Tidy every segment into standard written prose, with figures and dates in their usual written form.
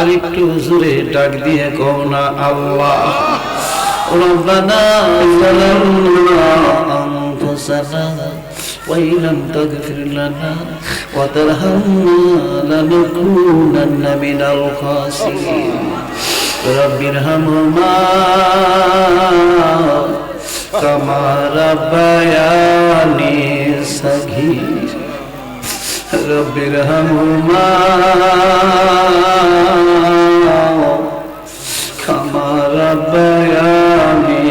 আর একটু জোরে ডাক দিয়ে কও না আল্লাহ। রব্বানা যালামনা আনফুসানা ওয়া ইল্লাম তাগফির লানা ওয়া তারহামনা লানাকুনান্না মিনাল খাসিরিন। রব্বিরহামহুমা কামা রাব্বায়ানি সগীর। রব্বিরহামহুমা কামা রাব্বায়ানি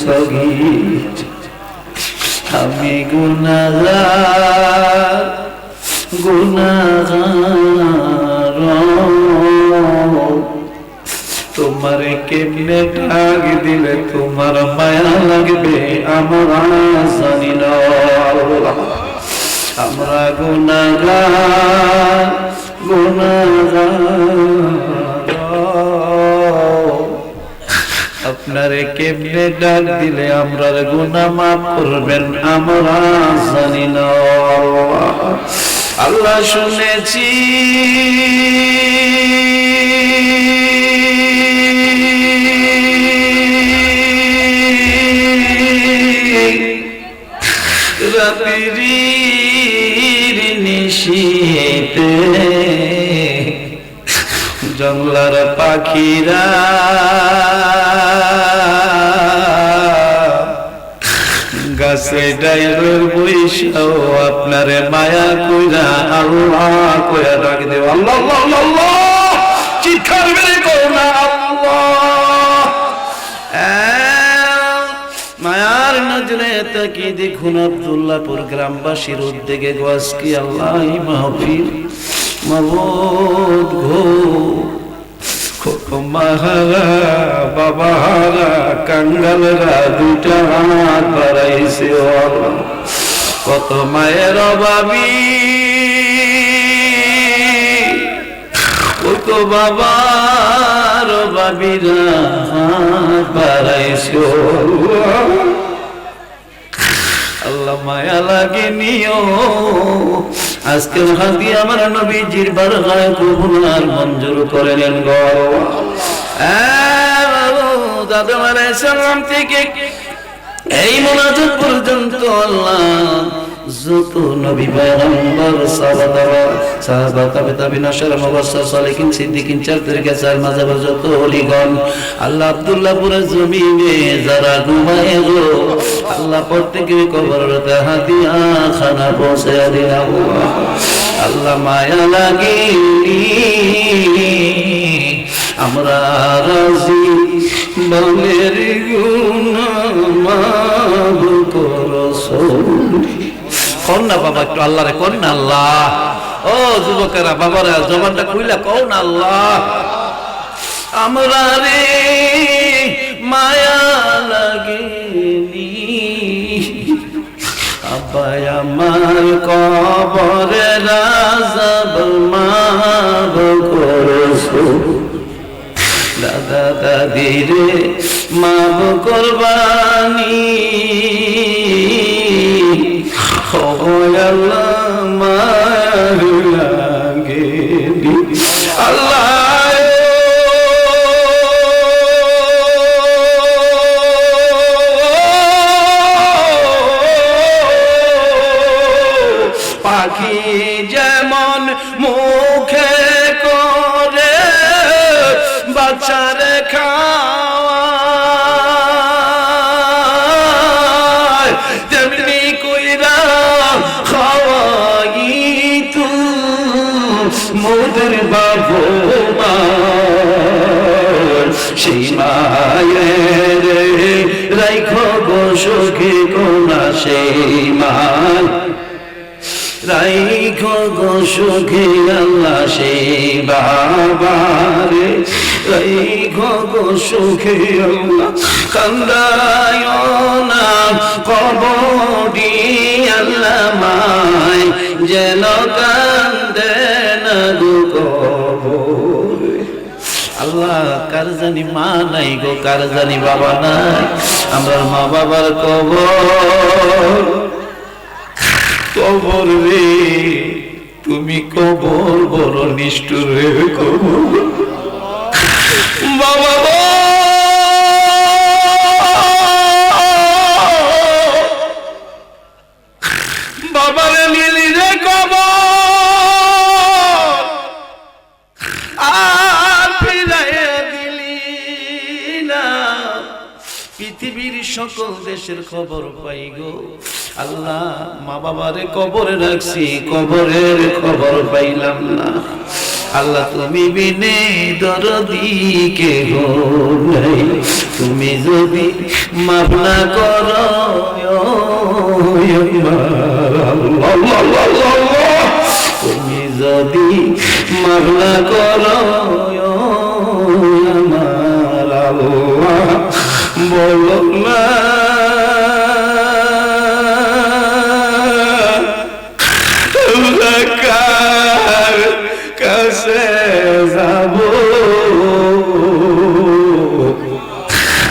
সগীর। আমি গুনাহগার তোমারে কেমনে ডাক দিলে তোমার মায়া লাগবে আমরা জানি না। আমরা গুনাহগার আপনারে কেমনে ডাক দিলে আমরা গুনাহ মাফ করবেন আমরা জানি না। আল্লাহ শুনেছি রাত্রির নিশীথে জঙ্গলার পাখিরা গাছে ডাইরের বৈশাও আপনারে মায়া কইরা আল্লাহ কইরা ডাক দেব। আল্লাহ আল্লাহ আল্লাহ চিৎকার করে কও না আল্লাহ। মায়ার নজরে তাকি দেখুন আব্দুল্লাহপুর গ্রামবাসীর উদ্যোগে আজকে আল্লাহ মাহফিল মাবুদ গো মাহারা বাবারা কাঙ্গালরা দুটা হাত বাড়াইছে। কত মায়ের অভাবী কত বাবার অভাবীরা হাত বাড়াইছে। আল্লাহ মায়া লাগে নিও আজকের হাদি আমার নবীজির বারগায় কবুল আর মঞ্জুর করে নেন গো। আদম আলাইহিস সালাম থেকে এই মুনাজাত পর্যন্ত আল্লাহ যত নবী পয়গম্বর সাহাবা তাবিঈন আশরা মুবাশশির সালিহিন সিদ্দিকিন চারদিকে চার মাযহাব যত ওলিগণ আল্লাহ আব্দুল্লাহপুরের জমিনে যারা ঘুমায় গো আল্লাহ প্রত্যেকের কবরতে হাদিয়া খানা পৌঁছে দিন আল্লাহ মায়া লাগি আমরা রাজি বলের গুনাহ মাফ করো কন্যা বাবা একটু আল্লাহ রে কন্যা আল্লাহ। ও যুবকেরা বাবারা জবানটা খুইলা কও না আল্লাহ। আমরা রে মায়া লাগেনি আব্বাই আমার কবরে রাজাব মাফ করো দাদা দাদি রে মাফ করবানি আল্লাহ মায়া লাগেনি আল্লাহ পাখি যেমন মুখে করে বাচ্চারে খাওয়ায় তেমনি কইরা খাওয়াই তু মোদের বাবু মা সেই মায়ের রাইখো গো সুখে কোনা সেই মায় রাইখো গো সুখে আল্লাহ সেই বাবারে রাইখো গো সুখে আল্লাহ কান্দায় না কবরি আল্লাহ মায় যেন কান্দে না গো কবরে আল্লাহ কার জানি মা নাই গো কার জানি বাবা নাই আমার মা বাবার কবর কবর রে তুমি কবর বড় নিষ্ঠুর রে কবর পৃথিবীর সকল দেশের খবর পাই গো আল্লাহ। মা বাবারে কবরে রাখছি, কবরের খবর পাইলাম না আল্লাহ। তুমি বিনে দরদি কে গো নাই, তুমি যদি মাফ না করো তুমি যদি মাফ না করো আমার আল্লাহ, বলো না কার কাছে যাব,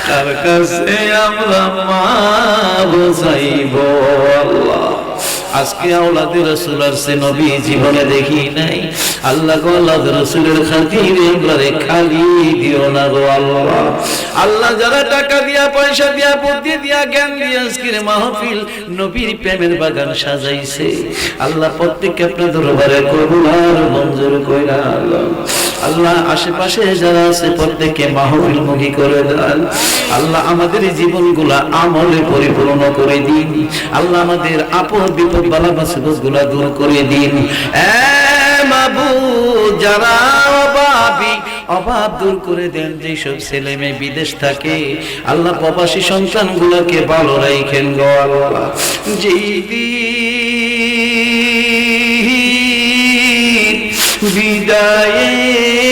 কার কাছে আমরা মাপ চাইব আল্লাহ। আজকে আওলাদে রাসূল আর সে নবী জীবনে দেখি নাই আল্লাহ গো, আওলাদে রাসূলের খাতিরে আমরারে খালি দিও না গো আল্লাহ। আল্লাহ যারা টাকা দিয়া, পয়সা দিয়া, বুদ্ধি দিয়া, জ্ঞান দিয়া আজকের মাহফিল নবীর প্রেমের বাগান সাজাইছে আল্লাহ, প্রত্যেককে আপনার দরবারে কবুল আর মঞ্জুর কইরা আল্লাহ। আল্লাহ আশেপাশে যারা আছে প্রত্যেককে মাহফিল মুখী করে দেন আল্লাহ। আমাদের জীবনগুলা আমলে পরিপূর্ণ করে দিন আল্লাহ। আমাদের আপদ বিপদ বালা মুসিবতগুলা দূর করে দিন মাবুদ। যারা অভাব দূর করে দেন, যেসব ছেলে মেয়ে বিদেশ থাকে আল্লাহ প্রবাসী সন্তানগুলোকে ভালো রাখেন গো আল্লাহ। যেই বিদায়ের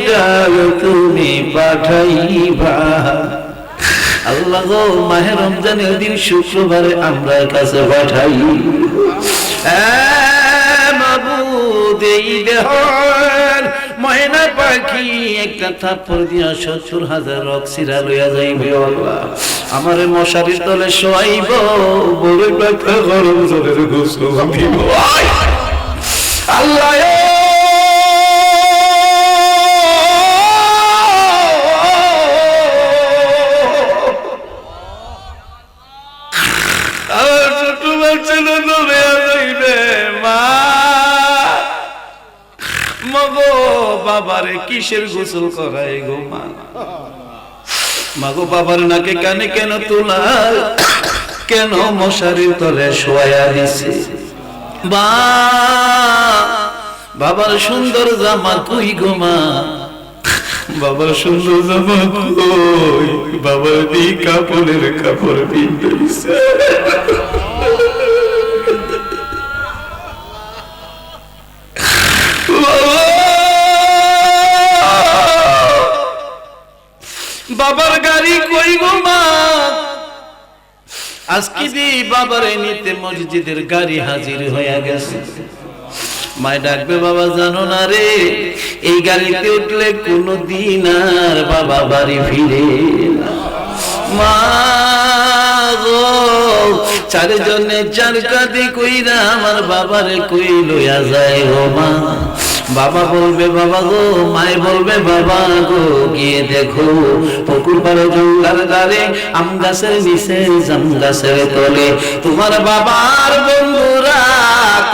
ডাক তুমি পাঠাইবা আল্লাহ গো, মাহে রমজানের দিন শুক্রবারে আমরা কাছে পাঠাই মাবুদ। এই দেহর ময়না পাখি একটা থাপ্পড় দিয়া ৭০,০০০ রক্সিরা লইয়া যাইবে আল্লাহ। আমারে মশারির তলে শোয়াইব, বড় ব্যথা গরম জলের গোসল দিব আল্লাহ। বাবারে কিসের গোসল করায় গো মা, মাগো বাবার নাকে কানে কেন তোলা, কেন মশারির তলে শোয়া দিছে বা বাবার সুন্দর জামা কই গো মা, বাবার সুন্দর জামা কই, বাবার দি কাপড়ের কাপড় পিন্দাইছে বাবার গাড়ি কই গো মা, আজকে দি বাবারে নিতে মসজিদের গাড়ি হাজির হয়ে গেছে। মায় ডাকবে বাবা জানো না রে, এই গাড়িতে উঠলে কোনদিন আর বাবা বাড়ি ফিরে না। মা গো চারজনে চার কাঁধে কইরা আমার বাবারে কই লইয়া যায় গো মা। বাবা বলবে বাবা গো, মায় বলবে বাবা গো, গিয়ে দেখো পুকুর পাড়ে জঙ্গলার ধারে আম গাছের নিচে জাম গাছের তলে তোমার বাবার বন্ধুরা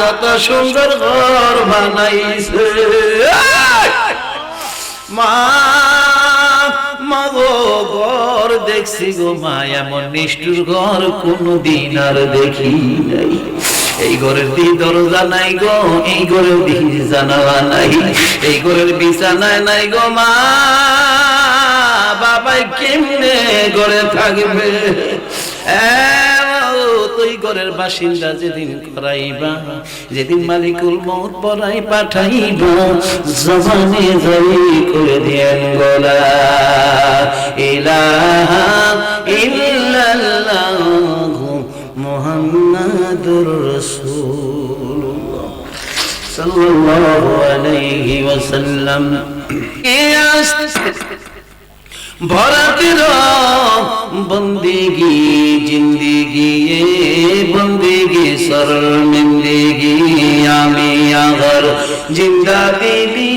কত সুন্দর ঘর বানাইছে। মা মাগো ঘর দেখছি গো মা, এমন নিষ্ঠুর ঘর কোনদিন আর দেখি নাই। এই ঘরের দি দরজা নাই গো, এই ঘরের দি জানালা নাই, এই ঘরের বিছানায় নাই গো মা, বাবাই কেমনে ঘরে থাকবে। তুই ঘরের বাসিন্দা যেদিন করাইবা, যেদিন মালিকুল মউত পড়াই পাঠাইবা, জবানে জারি করে দেন গলা ইলাহা ইল্লাল্লাহু মুহাম্মাদুর রাসূলুল্লাহ সাল্লাল্লাহু আলাইহি ওয়াসাল্লাম। ভরাতের বন্দেগি জিন্দেগি বন্দেগি শর্মিন্দগি আমি আগর জিন্দা দিলি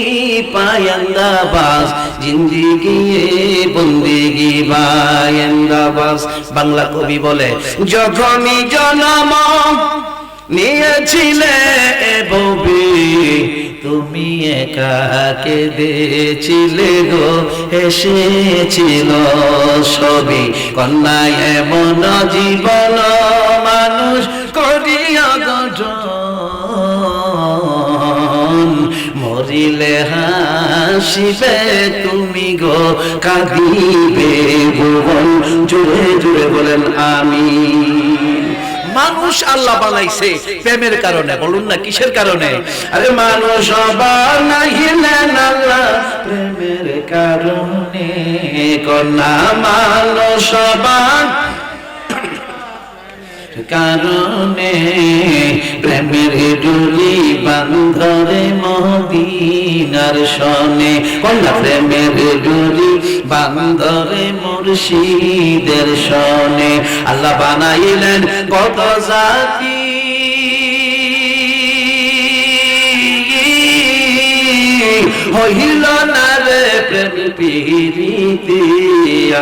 পায়ন্দা বাস জিন্দেগি বন্দেগি পায়ন্দা বাস। বাংলা কবি বলে যখনই জন্ম নিয়েছিলে ববি তুমি একা কেঁদেছিলে গো হেসেছিল সবই কন্যায় এমন জীবন মানুষ করিয়া গঠন মরিলে হাসিবে তুমি গো কাঁদিবে ভুবন জুড়ে জুড়ে বলেন আমিন। মানুষ আল্লাহ বানাইছে প্রেমের কারণে, বলুন না কিসের কারণে? আরে মানুষ বানাইলেন আল্লাহ প্রেমের কারণে, কন্যা মানুষ কারণে প্রেমের ডুলি বান্ধরে মদিনার সনে, কন্যা প্রেমের ডুলি বান্ধরে মুর্শিদের সনে। আল্লাহ বানাইলেন কত জাতি হইল না রে প্রেম প্রীতি,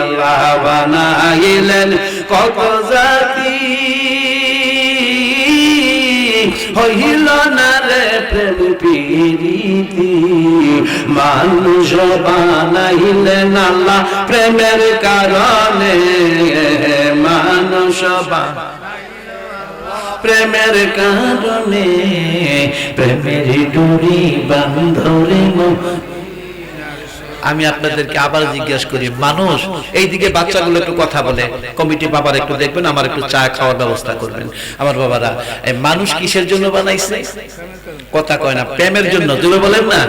আল্লাহ বানাইলেন কত জাতি হইল না রে প্রেম প্রীতি, মানুষ বানাইলেন আল্লাহ প্রেমের কারণে, মানুষ প্রেমের কারণে প্রেমের ডুরি বান্ধরে। আমি আপনাদেরকে আবার জিজ্ঞাসা করি, মানুষ এইদিকে বাচ্চাগুলো একটু কথা বলে, কমিটি বাবার একটু দেখবেন, আমার একটু চা খাওয়ার ব্যবস্থা করবেন। আমার বাবারা, মানুষ কিসের জন্য বানাইছে? কথা কয় না, প্রেমের জন্য। তুমি বলেন না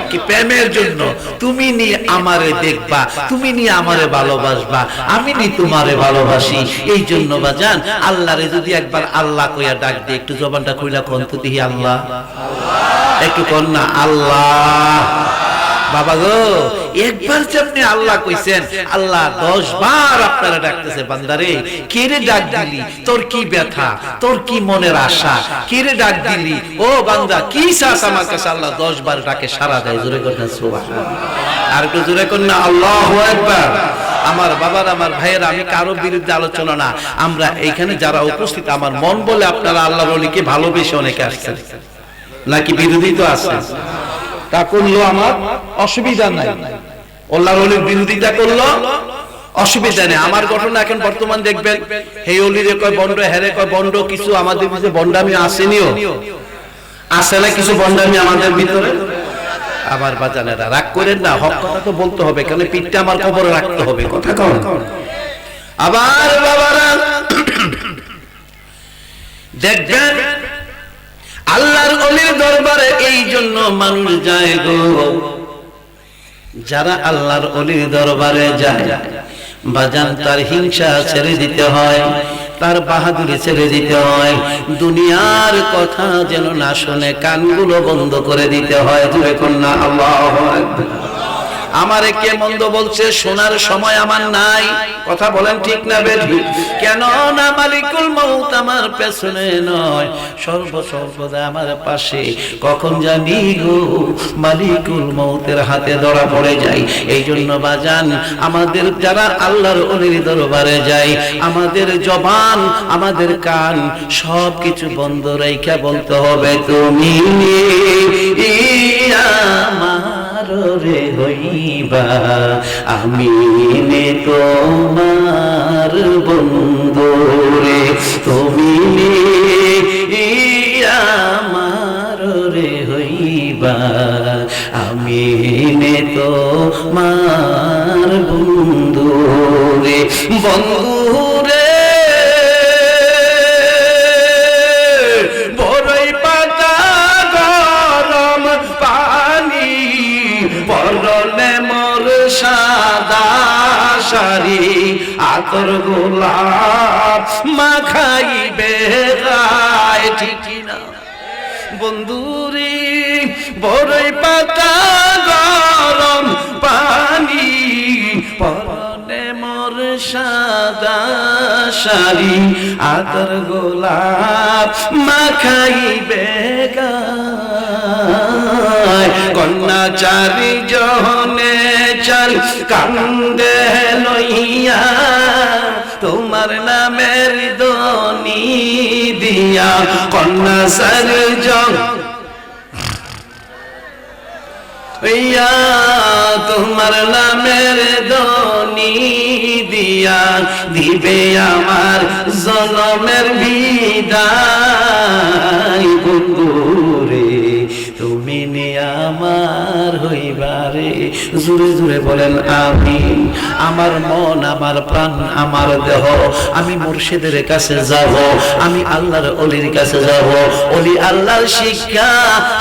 কি প্রেমের জন্য? তুমি নি আমারে দেখবা, তুমি নি আমারে ভালোবাসবা, আমি নি তোমারে ভালোবাসি। এই জন্য বাজান আল্লাহরে যদি একবার আল্লাহ কইয়া ডাক দিয়ে একটু জবানটা কইলা কোন তো দিহি আল্লাহ, একটু কোন না আল্লাহ। বাবা গো, একবার যে আপনি আল্লাহ কইছেন, আল্লাহ 10 বার আপনারা ডাকতেছে, বান্দারে কে রে ডাক দিলি, তোর কি ব্যথা, তোর কি মনের আশা, কে রে ডাক দিলি, ও বান্দা কি চাস আমার কাছে? আল্লাহ 10 বার ডাকে সাড়া দেয়। জোরে কর না সুবহানাল্লাহ, আর একটু জোরে কর না আল্লাহু আকবার। আমার বাবার, আমার ভাইয়েরা, আমি কারো বিরুদ্ধে আলোচনা না, আমরা এইখানে যারা উপস্থিত আমার মন বলে আপনারা আল্লাহর ওলিকে ভালোবেসে অনেকে আসছেন, নাকি বিরোধী তো আছে? তা করলো আমার অসুবিধা নাই, আল্লাহর ওলির বিরোধিতা করলো অসুবিধা নেই। আমার ঘটনা এখন বর্তমান দেখবেন, এই ওলিরে কয় বন্ড, হেরে কয় বন্ড, কিছু আমাদের ভিতরে বন্ডামি আসেনিও, আসে না কিছু বন্ডামি আমাদের ভিতরে। আবার বাজানেরা রাগ করেন না, হক কথা তো বলতে হবে, কেন পিঠটা আমার কবরে রাখতে হবে, কথা কন। আবার বাবারা দেখবেন আল্লাহর ওলির দরবারে এই জন্য মানুষ যায় গো, যারা আল্লাহর ওলির দরবারে যায় বাজান তার হিংসা ছেড়ে দিতে হয়, তার বাহাদুরি ছেড়ে দিতে হয়, দুনিয়ার কথা যেন না শুনে কানগুলো বন্ধ করে দিতে হয়। জোরে কন্যা আল্লাহু আকবার। আমারে কে মন্দ বলছে, শোনার সময় আমার নাই, কথা বলেন ঠিক না বেঠিক? কেন না মালিকুল মউত আমার পেছনে নয়, সর্বদা আমার পাশে। কখন জানি গো মালিকুল মউতের হাতে ধরা পড়ে যাই। এই জন্য বাজান আমাদের যারা আল্লাহর ওলির দরবারে যাই, আমাদের জবান, আমাদের কান সবকিছু বন্ধ রাইখা বলতে হবে, তুমি আমার রে হইবা, আমি নে তোমার বন্ধু রে, তুমি আমার রে হইবা, আমি নে তোমার বন্ধু রে, বন্ধু রে। বড়ই পাতা গরম পানি, পরনে মোর সাদা শাড়ি, আতর গোলাপ মাখাইবে গায়ে, ঠিক না বন্ধুরি? বড়ই পাতা গরম পানি, পরনে মোর সাদা শাড়ি, আতর গোলাপ মাখাইবে গায়, কন্যা চারি জহনে চাল কান্দে লইয়া, তোমার নামের দনি দিয়া কন্যা সারজং ইয়া তোমার নামের ধ্বনি দিয়া দিবে আমার জনমের বিদায় বন্ধুরে তুমি আমার হইবারে জোরে জোরে বলেন আমিন আমার মন আমার প্রাণ আমার দেহ আমি মুর্শিদের কাছে যাব আমি আল্লাহর ওলির কাছে যাব ওলি আল্লাহর শিক্ষা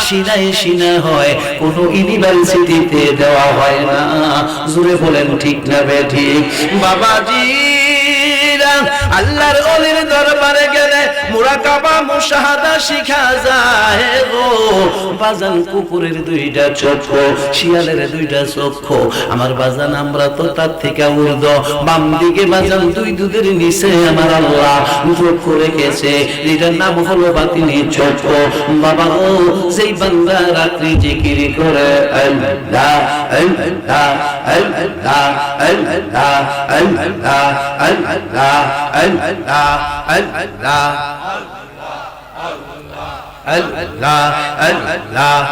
সিনায় সিনায় হয় কোনো ইউনিভার্সিটিতে দেওয়া হয় না জোরে বলেন ঠিক না বেঠিক বাবাজি আল্লাহর ওলির দরবারে গেলে মুরাকাবা মুশাহাদা শিখা যায় গো বাজান কুকুরের দুইটা চক্ষু শিয়ালের দুইটা চক্ষু আমার বাজান আমরা তো তার থেকে উর্ধ বাম দিকে বাজান দুই দুধের নিচে আমার আল্লাহ চক্ষু রেখেছে এটার নাম হলো বাতিনি চক্ষু বাবা ও যেই বান্দা রাত্রি জিকির করে আল্লাহ আল্লাহ আল্লাহ আল্লাহ আল্লাহ আল্লাহ Allah, Allah,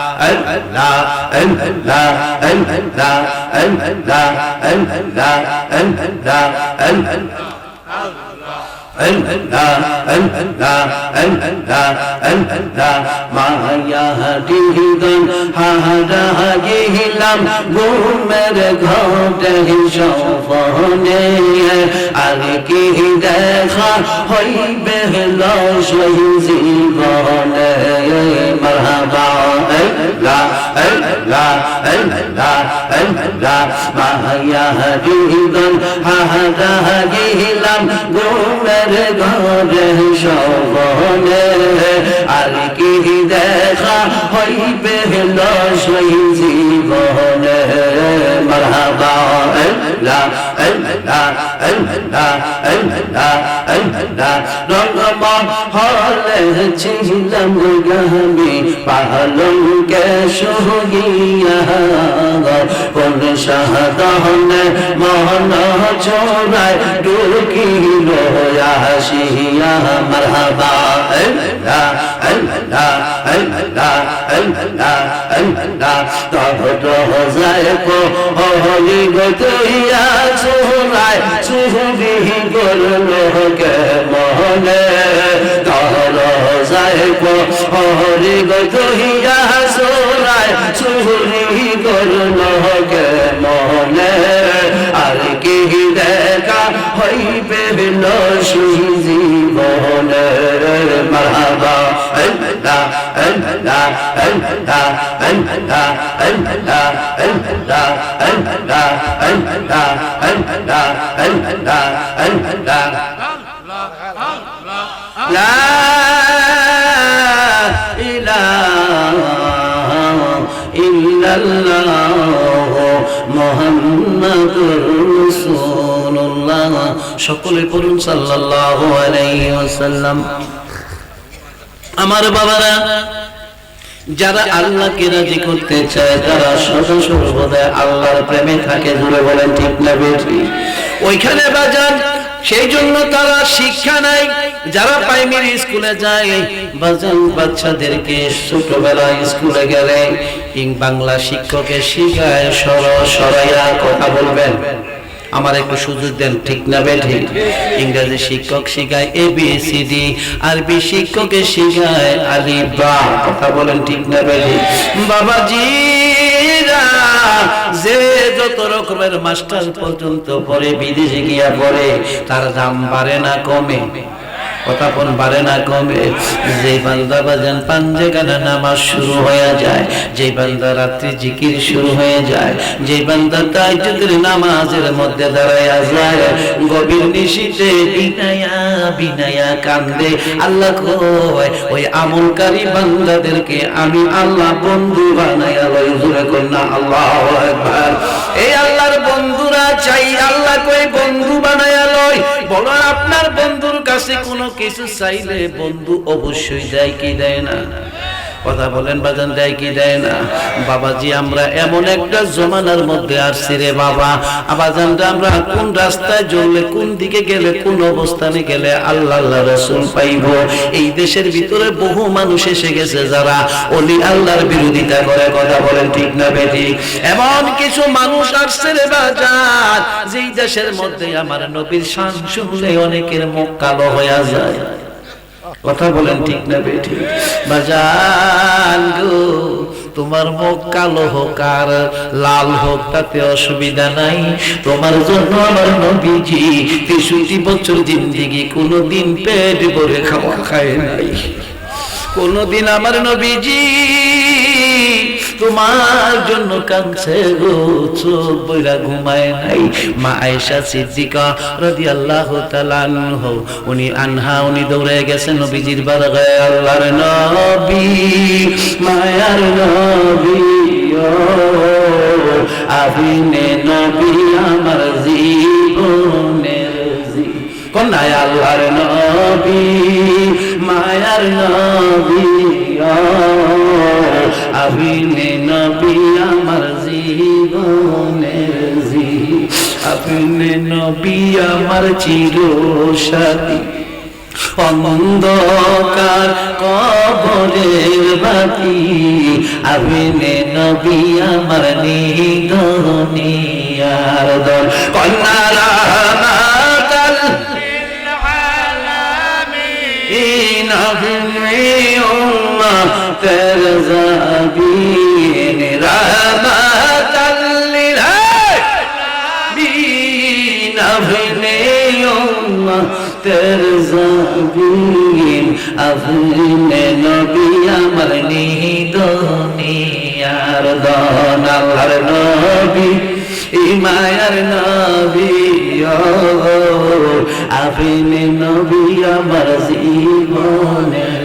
হারাইলাম ঘুমের ঘটে সপনে আর কি দেখা হইবে লসই জীবনে মারহাবা আল্লাহ আল্লাহ আল্লাহ আল্লাহ মায়াহদিদন হারাইলাম ঘুমের ঘরে সপনে আর কি দেখা হইবে লসই জীবনে মারহাবা আল্লাহ আল্লাহ আল্লাহ আল্লাহ আল্লাহ রঙ্গমন হলে ছিলাম গামি পালঙ্কে সহিয়া কোন শাহদানে মন চোরায় ঢুকিল আসিয়া মারহাবা আল্লাহ আল্লাহ আল্লাহ আল্লাহ আল্লাহ তহত যায় কো হলি গতইয়া চোরায় চুরি করলো কে মনে তহর যায় কো হলি গতইয়া চোরায় চুরি করলো কে মনে আর কি দেখা হইবে লসই জীবনে মারহাবা আল্লাহ আল্লাহ আল্লাহ আল্লাহ আল্লাহ আল্লাহ আল্লাহ আল্লাহ আল্লাহ আল্লাহ আল্লাহ লা ইলাহা ইল্লাল্লাহ মুহাম্মাদুর রাসূলুল্লাহ সকলে পড়ুন সাল্লাল্লাহু আলাইহি ওয়াসাল্লাম আমার বাবারা যারা আল্লাহকে রাজি করতে চায় তারা সদা সর্বদা আল্লাহর প্রেমে থাকে জুড়ে বলেন ঠিক না বেঠিক ওইখানে বাজান সেই জন্য তারা শিক্ষা নাই যারা প্রাইমারি স্কুলে যায় বাজান বাচ্চাদেরকে ছোটবেলায় স্কুলে গেলে বাংলা শিক্ষকের শিখায় সরাইয়া কথা বলবেন আমার একটু সুযোগ দেন ঠিক না বেঠিক ইংরেজি শিক্ষক শিখায় ABCD আরবি শিক্ষকে শিখায় আলিফ বা কথা বলেন ঠিক না বেঠিক বাবাজি যে যত রকমের মাস্টার পর্যন্ত পড়ে বিদেশে গিয়া পড়ে তার দাম বাড়ে না কমে কথা কোন বাড়ে না কমে যে বান্দা বাজান পাঞ্জে গানা নামাজ শুরু হয়ে যায় যে বান্দা রাত্রি জিকির শুরু হয়ে যায় যে বান্দা তাহাজ্জুদের নামাজের মধ্যে দাঁড়ায়া যায় গভীর নিশীথে বিনায়া বিনায়া কান্দে আল্লাহ কয় ওই আমলকারী বান্দাদেরকে আমি আল্লাহ বন্ধু বানায়া লই জোরে কন্না আল্লাহু আকবার এই আল্লাহর বন্ধুরা চাই আল্লাহ কই বন্ধু বানায়া লই বলো আপনার বন্ধুর কাছে কোনো কিছু চাইলে বন্ধু অবশ্যই দেয় কি দেয় না কথা বলেন বাজান, দেয় কি দেয় না? বাবাজি আমরা এমন একটা জমানার মধ্যে আসছি রে বাবা, বাজানরা আমরা কোন রাস্তায় চললে, কোন দিকে গেলে, কোন অবস্থানে গেলে আল্লাহ আল্লাহ রাসূল পাইব। এই দেশের ভিতরে বহু মানুষ এসে গেছে যারা ওলি আল্লাহর বিরোধিতা করে। কথা বলেন ঠিক না বেঠিক? এমন কিছু মানুষ আসছে রে বাজান, যেই দেশের মধ্যে আমার নবীর শান শুনলে অনেকের মুখ কালো হয়ে যায়। কথা বলেন ঠিক না বেঠিক? বাজান গো, তোমার মুখ কালো হোক আর লাল হোক তাতে অসুবিধা নাই। তোমার জন্য আমার নবীজি 63 বছর জিন্দেগি কোনদিন পেট ভরে খাওয়া খায় নাই। কোনদিন আমার নবীজি তোমার জন্য কাঁদছে গো, চোখ বইরা ঘুমায় নাই। মা আয়েশা সিদ্দিকা রাদিয়াল্লাহু তাআলা উনি দৌড়ে গেছেন নবীজির বারগায়। আল্লাহর নবী, মায়ার নবী, আপনি নবী আমার জীবনের কন্যা। আল্লাহর নবী, মায়ার নবী, আপনি নবী আমার জীবনের আপনি নবী আমার চিরসাথী। অন্ধকার কবরের বাতি, আপনি নবী আমার নিদনিয়ার দল। কন্যা রাহমাতাল লিল আলামিন, আপনি উম্মতের জাবিন। রাহমাতাল লিল আলামিন, আপনি উম্মতের জাবিন, আপনি নবী আমার নিদনিয়ার দল। আল্লাহর নবী, মায়ার নবী, আপনি নবী আমার জীবনের।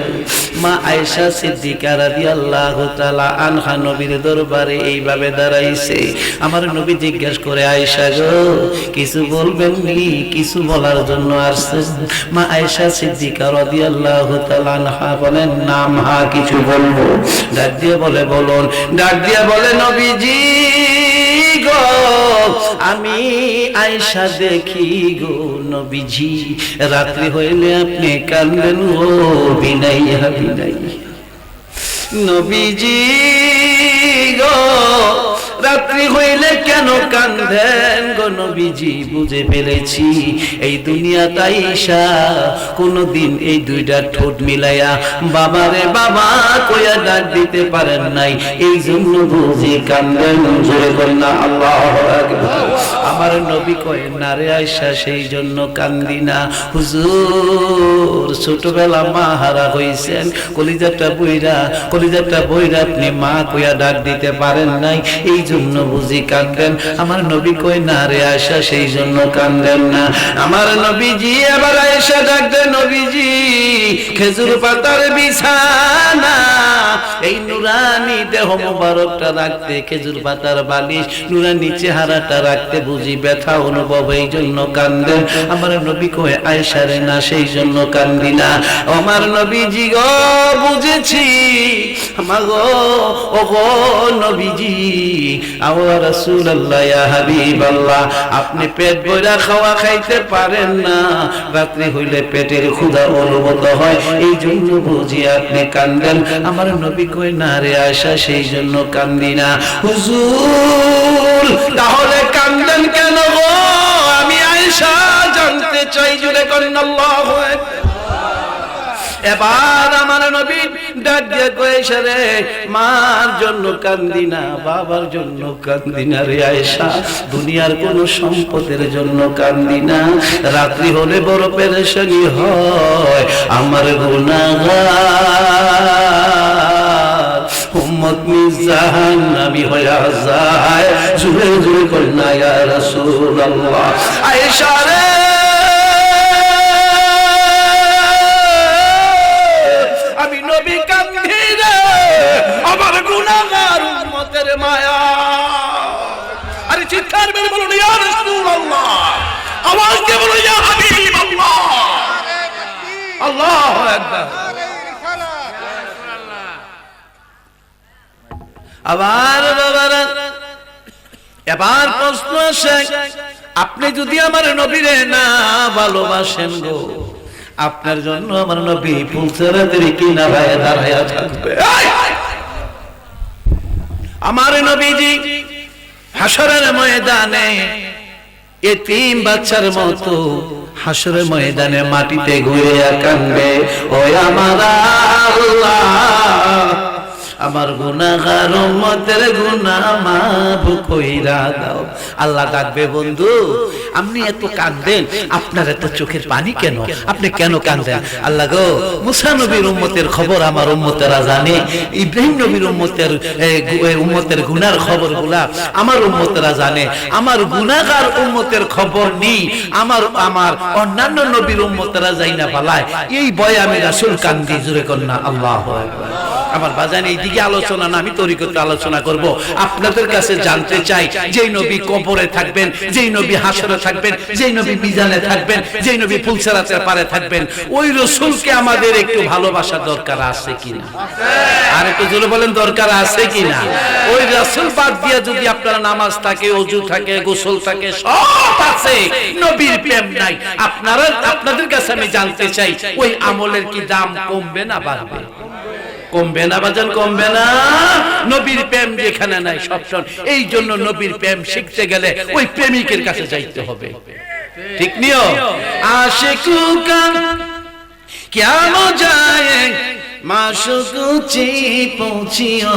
মা আয়েশা সিদ্দিকা রাদিয়াল্লাহু তাআলা আনহা নবীর দরবারে এইভাবে দাঁড়াইছে। আমার নবী জিজ্ঞেস করে, আয়েশা গো কিছু বলবেন নি? কিছু বলার জন্য আসছেন? মা আয়েশা সিদ্দিকা রাদিয়াল্লাহু তাআলা আনহা বলেন, নাম হা কিছু বলবো। ডাক দিয়ে বলে, বলুন। ডাক দিয়ে বলে, নবীজি গো আমি আয়েশা দেখি গো নবীজি, রাত্রি হইলে আপনি কান্দেন ও বিনাই বিনাই। নবীজি গো রাত্রি হইলে কেন কান্দেন গো নবীজি? বুঝে ফেলেছি এই দুনিয়াতে আইসা কোনদিন এই দুইটা ঠোঁট মিলাইয়া বাবারে বাবা কইয়া ডাক দিতে পারেন নাই, এই জন্য বুঝি কান্দেন। জোরে বলেন আল্লাহু আকবার। আমার নবী কয় না রে আয়েশা, সেই জন্য কান্দি না। হুজুর ছোটবেলা মা হারা হইছেন, কলিজাটা বইরা আপনি মা কইয়া ডাক দিতে পারেন নাই, এই জন্য বুঝি কান্দেন। আমার নবী কয় না রে আয়েশা, সেই জন্য কান্দেন না। আমার নবীজি আবার আয়েশা ডাক দেন, নবীজি খেজুর পাতার বিছানা, এই নুরানি দেহ মোবারকটা রাখতে, খেজুর পাতার বালিশ নুরানি চেহারাটা রাখতে বুঝি ব্যথা অনুভব, এই জন্য কান্দেন। আমার নবী কয় আয়েশা রে না, সেই জন্য কান্দি না। আমার নবীজি গো বুঝেছি, মাগো ও গো নবীজি, আওয়া রাসূলুল্লাহ ইয়া হাবিবাল্লাহ, আপনি পেট ভরা খাওয়া খাইতে পারেন না, রাত্রি হইলে পেটের ক্ষুধা অনুভূত হয়, এই জন্য বুঝি আপনি কান্দেন। আমার নবী কই না রে আয়েশা, সেই জন্য কান্দি না। হুজুর তাহলে কান্দেন কেন গো? আমি আয়েশা জানতে চাই। জুড়ে করেন আল্লাহু আকবার। এবার আমার নবী ডাক দিয়ে কয়েছে রে, মার জন্য কান্দি না, বাবার জন্য কান্দি না রে আয়েশা, দুনিয়ার কোন সম্পদের জন্য কান্দি না। রাত্রি হলে বড় পেরেশানি হয়, আমার গুনাহগার উম্মত জাহান্নামী হয়ে যায়। জুড়ে জুড়ে করেন না ইয়া রাসূলুল্লাহ। আয়েশা রে আমি নবী কান্দি রে, আমার গুনাহগার উম্মতের মায়া। আরে চিৎকার মেরে বলুন ইয়া রাসূলুল্লাহ, আওয়াজ দিয়ে বলুন ইয়া হাবিবাল্লাহ। আল্লাহু আকবার। আবার বাবারা এবার প্রশ্ন আসে, আপনি যদি আমার নবীরে না ভালোবাসেন গো, আপনার জন্য আমার নবী ফুলসরাতের কিনারায় দাঁড়ায়া থাকবে। আমার নবীজি হাসরের ময়দানে এতিম বাচ্চার মতো হাসরের ময়দানে মাটিতে ঘুরে কাঁদবে, ওই আমার আল্লাহ আমার গুনাহগার উম্মতের গুনাহ মাফ কইরা দাও। আল্লাহ ডাকবে, বন্ধু আপনি এত কাঁদেন, আপনার এত চোখের পানি কেন, আপনি কেন কাঁদেন? আল্লাহ গো, মুসা নবীর উম্মতের খবর আমার উম্মতেরা জানে, ইব্রাহিম নবীর উম্মতের গুনার খবরগুলা আমার উম্মতেরা জানে, আমার গুনাহগার উম্মতের খবর নেই, আমার অন্যান্য নবীর উম্মতেরা যাই না পালায়, এই ভয়ে আমি রাসূল কান্দি। জোরে কন্যা আল্লাহু আকবার। আমার বাজান এইদিকে আলোচনা না, আমি তরিকতে আলোচনা করব। আপনাদের কাছে জানতে চাই, যেই নবী কবরে থাকবেন, যেই নবী হাসরে থাকবেন, যেই নবী মিজানে থাকবেন, যেই নবী ফুলসিরাতের পারে থাকবেন, ওই রাসূলকে আমাদের একটু ভালোবাসা দরকার আছে কিনা? আর একটু জোরে বলেন, দরকার আছে কিনা? ওই রাসূল বাদ দিয়ে যদি আপনার নামাজ থাকে, ওযু থাকে, গোসল থাকে, সব আছে, নবীর প্রেম নাই, আপনাদের কাছে আমি জানতে চাই, ওই আমলের কি দাম কমবে না বাড়বে? কমবে না বাজান, কমবে না। নবীর প্রেম যেখানে নাই সব শোন। এই জন্য নবীর প্রেম শিখতে গেলে ওই প্রেমিকের কাছে যাইতে হবে, ঠিক নিও। আশিকু কা क्या मजाए माशूक ऊंची पहुंचियो,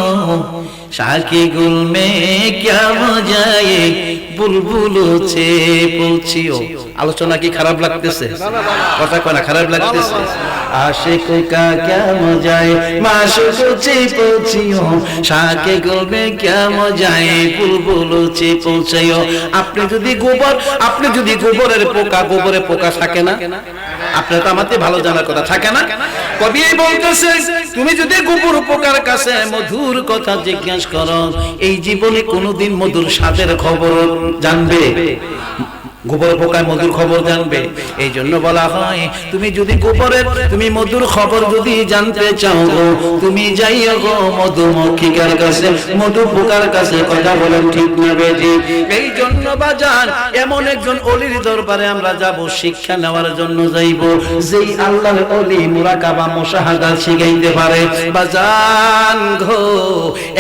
शाकी गुल में क्या मजाए बुलबुल ছে পৌঁছিও। আলোচনা কি খারাপ লাগতেছে? কথা কয় না, খারাপ লাগতেছে? आशिक का क्या मजाए माशूक ऊंची पहुंचियो, शाकी गुल में क्या मजाए बुलबुल ছে পৌঁছিও। আপনি যদি গোবরের পোকা, গোবরে পোকা থাকে না? আপনার তো আমাদের ভালো জানার কথা থাকে না? কবি বলতেছে, তুমি যদি গোবর পোকার কাছে মধুর কথা জিজ্ঞাসা করো, এই জীবনে কোনোদিন মধুর স্বাদের খবর জানবে? গোবর পোকায় মধুর খবর জানবে? এই জন্য বলা হয়, তুমি মধুর খবর যদি জানতে চাও গো, তুমি যাইও গো মধুমক্ষিকার কাছে, মধু পোকার কাছে। কথা বলেন ঠিক না বেজি? এই জন্য বাজান এমন একজন ওলির দরবারে আমরা যাব, শিক্ষা নেওয়ার জন্য যাইব, যেই আল্লাহর ওলি মুরাকাবা মুশাহাদা শিখাইতে পারে। বাজান গো,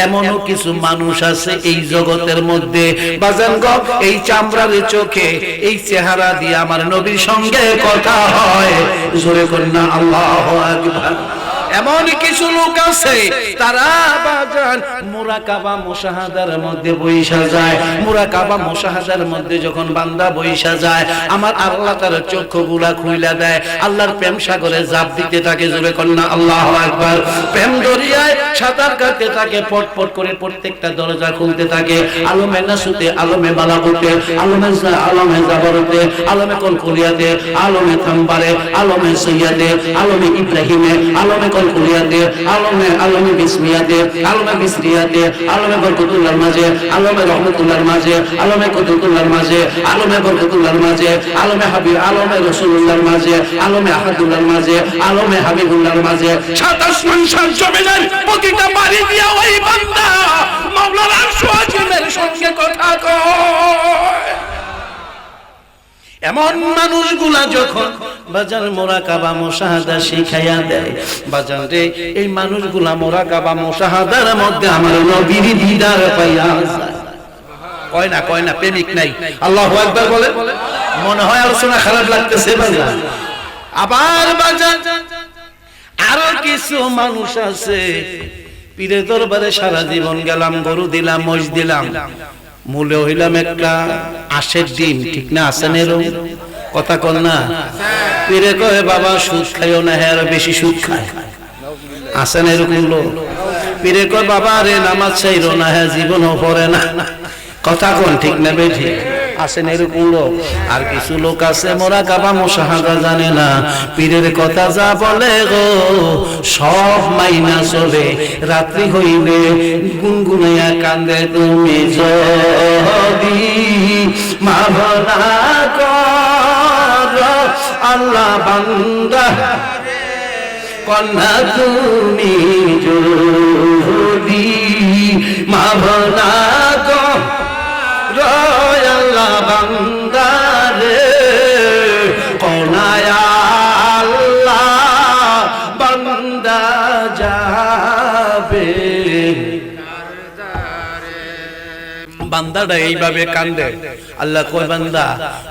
এমনও কিছু মানুষ আছে এই জগতের মধ্যে বাজান গো, এই চামড়ার চোখে, এই চেহারা দিয়ে আমার নবীর সঙ্গে কথা হয়। জোরে কন্যা আল্লাহু আকবার। এমন কিছু লোক আছে, তারা বাজান মুরাকাবা মুশাহাদার মধ্যে বইসা যায়। মুরাকাবা মুশাহাদার মধ্যে যখন বান্দা বইসা যায়, আমার আল্লাহ তার চক্ষুগুলা খুইলা দেয়, আল্লাহর প্রেম সাগরে জাপ দিতে থাকে। জোরে কন্যা আল্লাহু আকবার। প্রেম দরিয়ায় সাঁতার কাটতে থাকে, পটপট করে প্রত্যেকটা দরজা খুলতে থাকে। আলমে নাসুতে, আলমে বালাগুতে, আলমে জাবরতে, আলমে কলকুলিয়াতে, আলমে থাম্বারে, আলমে সৈয়াদে, আলমে ইব্রাহিমে, আলমে কলকুলিয়াতে, আলমে বিসমিয়াতে, আলমে বিসরিয়াতে, আলমে বরকতুল্লাহর মাঝে, আলমে রহমতুল্লাহর মাঝে, আলমে কুতুবুল্লাহর মাঝে, আলমে বরকতুল্লাহর মাঝে, আলমে হাবিব, আলমে রাসূলুল্লাহর মাঝে, আলমে আহাদুল্লাহর মাঝে, আলমে হাবিবুল্লাহর মাঝে। 27 মানসার জমিনের প্রতিটা বাড়ি দিয়া ওই বান্দা মাওলানা আরশ আজিমের সঙ্গে কথা কয়। এমন মানুষগুলা যখন বাজার মুরাকাবা মুশাহাদা শিখাইয়া দেয়, বাজার রে এই মানুষগুলা মুরাকাবা মুশাহাদার মধ্যে আমার নবীর দিদার পাইয়া যায়। কয় না প্রেমিক নাই? আল্লাহু আকবার বলে। মনে হয় আলোচনা খারাপ লাগতেছে বাজার। আবার বাজার আরো কিছু মানুষ আছে, পীরের দরবারে সারা জীবন গেলাম, গরু দিলাম, মহিষ দিলাম, মূলে হইলাম একটা আশের ডিম, ঠিক না? আছেন এরকম? কথা কল না? পীরে কয় বাবা সুদ খাইও না, হ্যাঁ আরো বেশি সুদ খায়। আছেন এরকম লোক? পীরে কয় বাবা রে নামাজ চাইরো না, হ্যাঁ জীবনও পড়ে না। কথা কোন ঠিক না বেঠি? আছেন এরকম লোক। আর কিছু লোক আছে মুরাকাবা মুশাহাদা জানে না, পীরের কথা যা বলে গো সব মাইনা চলে। রাত্রি হইলে গুনগুনাইয়া কান্দে তুমি যদি মাফনা কর আল্লাহ বান্দা, কন্যা তুমি যদি মাভনা গো রয়াল্লা বান্দারে কোনায় আল্লাহ বান্দা যাবে। বান্দাটা এইভাবে কান্দে, আল্লাহ কয় বান্দা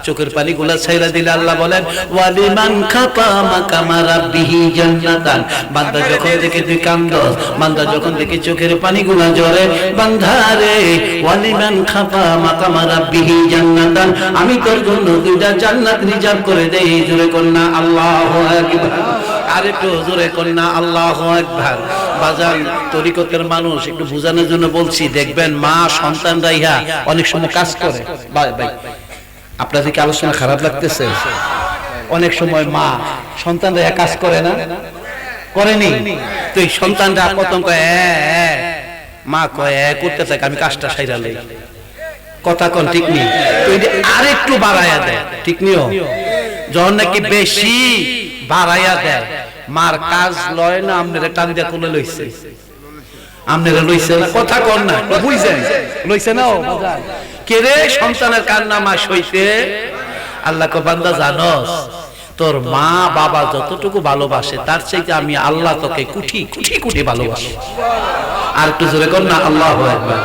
চোখের পানি গুলা ছাইরা দিলে আল্লাহ বলেন ওয়ালিমান খাফা মাকামা রাব্বিহি জান্নাতান। বান্দা যখন দেখে তুই কান্দস, বান্দা যখন দেখে চোখের পানি গুলা ঝরে, বান্দা রে ওয়ালিমান খাফা মাকামা রাব্বিহি জান্নাতান, আমি তোর জন্য দুইটা জান্নাত রিজার্ভ করে দেই। জোরে কন্না আল্লাহু আকবার, আরেকটু জোরে কন্না আল্লাহু আকবার। বাজান তরিকতের মানুষ একটু বোঝানোর জন্য বলছি, দেখবেন মা সন্তানরা ইহা অনেক সময় কাজ করে। ভাই আপনাদের কি আলোচনা খারাপ লাগতেছে? অনেক সময় মা সন্তানরা ইহা কাজ করে না, করেনি তো এই সন্তানরা প্রথম কয় মা কয় করতে থাকে, আমি কাজটা সাইরা লই, কথা কোন ঠিক নেই, তো আরেকটু বাড়াইয়া দেয়, ঠিক নিও। যখন নাকি বেশি বাড়াইয়া দেয়, মার কাজ লয় না, আপনারা টান দিয়া তুলে লইছে, আপনারা লইছে না, কথা কর না, বুঝছেন লইছে না কে রে? সন্তানের কান্না মা সইতে। আল্লাহ কো বান্দা জানোস তোর মা বাবা যতটুকু ভালোবাসে তার চাইতে আমি আল্লাহ তোকে কোটি কোটি কোটি ভালোবাসি। আর একটু জোরে কর না আল্লাহু আকবার।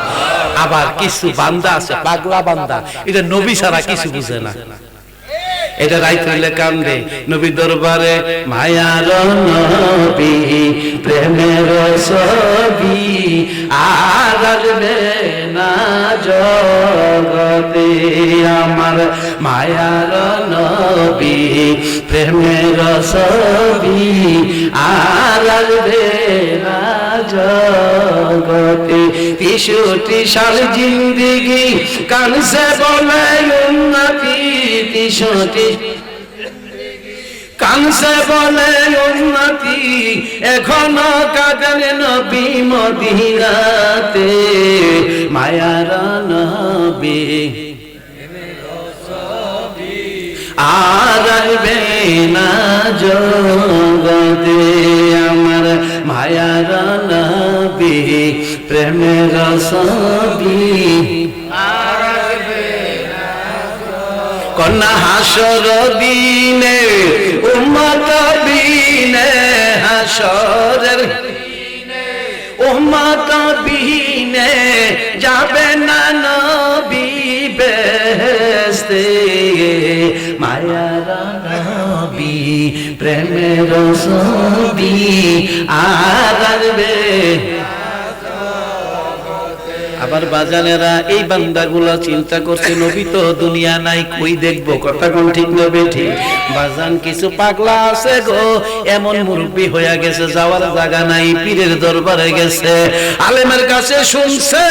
আবার কিছু বান্দা আছে পাগলা বান্দা, এটা নবী ছাড়া কিছু বুঝে না, এটা রাইত হইলে কান্দে নবী দরবারে, মায়ার নবী প্রেমের ছবি আর আসবে না জগতে আমার, মায়ার নবী প্রেমের ছবি আর আসবে না জগতে। 63 সাল জিন্দেগি কানসে বলে উন্নতি, 63 কানসে বলে উন্নতি, এখনো কাঁদেন নবী মদিনাতে, মায়ার নবী আর আসবে না জগতে আমার, মায়ার নবী প্রেমের ছবি আর আসবে না কন্যা হাসর দিনে উম্মত বিনে, হাসরের উম্মত বিনে যাবে না নবী বেহেশতে, মায়ার নবী প্রেমের ছবি আর আসবে। আবার বাজানেরা এই বান্দাগুলা চিন্তা করছে নবী তো দুনিয়া নাই, কই দেখবো, কথা কোন ঠিক নবে ঠিক। বাজান কিছু পাগলা আছে গো, এমন মুরব্বি হইয়া গেছে যাওয়ার জায়গা নাই, পীরের দরবারে গেছে, আলেমের কাছে শুনছে,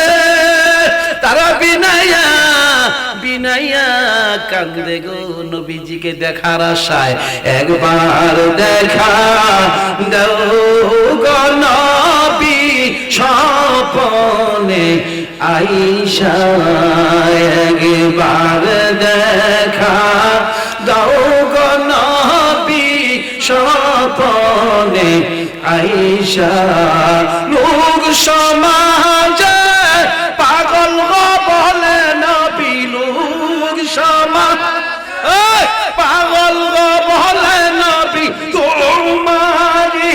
তারা বিনাইয়া বিনাইয়া কান্দে গো নবীজিকে দেখার আশায়, একবার দেখা দাও গো নবী স্বপনে আইসা, একবার দেখা দাও গো নবী স্বপনে আইসা। লোক সমাজে পাগল গো বলে নবী, লোক সমাজ পাগল গো বলে নবী, তোমারি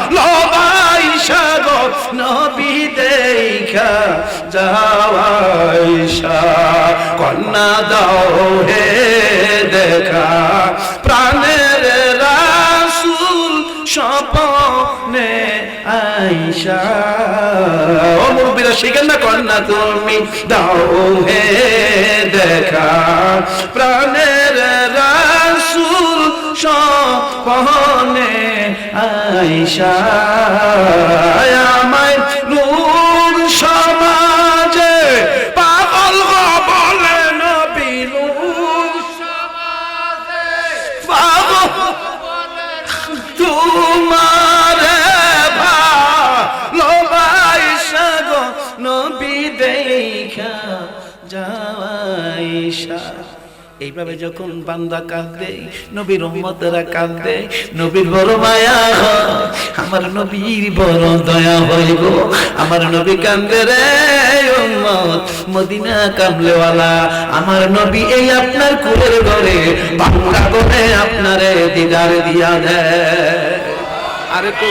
ভালোবাসা গো নবী দেখা যাওয়াইসা, কন্যা দাও হে দেখা প্রাণের রাসূল স্বপনে আইসা। ও মুরব্বিরা শিখেন না, কন্যা তুমি দাও হে দেখা প্রাণের রাসূল স্বপনে আইসা, আমায় লোক সমাজে পাগল গো বলে নবী, লোক সমাজে পাগল বলে তোমারে ভালোবাসা গো নবী দেখা যাওয়াইসা। এইভাবে যখন বান্দা কাঁদে, নবীর উম্মতেরা কাঁদে, নবীর বড় মায়া হয়, আমার নবীর বড় দয়া হইব। আমার নবী কান্দে রে উম্মত, মদিনা কামলেওয়ালা আমার নবী এই আপনার কুলের ঘরে বাংলা করে আপনারে দিদার দিয়া দেয়। আরে তো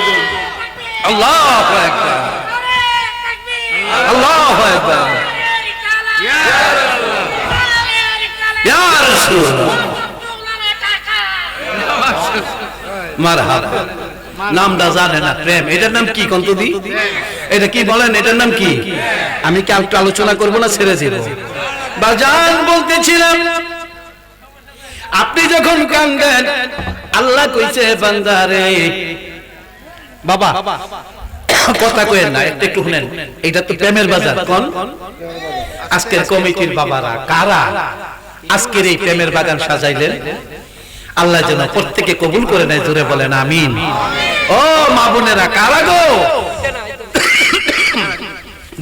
আল্লাহু আকবার, আল্লাহু আকবার, ইয়া রাসূলুল্লাহ, মারহাবা। নামটা জানে না, প্রেম, এটার নাম কি কন্তদি? এটা কি বলেন, এটার নাম কি? আমি কি একটু আলোচনা করব না ছেড়ে দিব? বাজান বলতেছিলাম, আপনি যখন কান্দেন আল্লাহ কইছে বান্দারে, বাবা কথা কইেন না, একটু শুনেন, এটা তো প্রেমের বাজার। কোন আজকের কমিটির বাবারা কারা আজকের এই প্রেমের বাগান সাজাইলেন? আল্লাহ যেন প্রত্যেকে কবুল করে নেয়, জোরে বলেন আমিন। ও মা বোনেরা কারা গো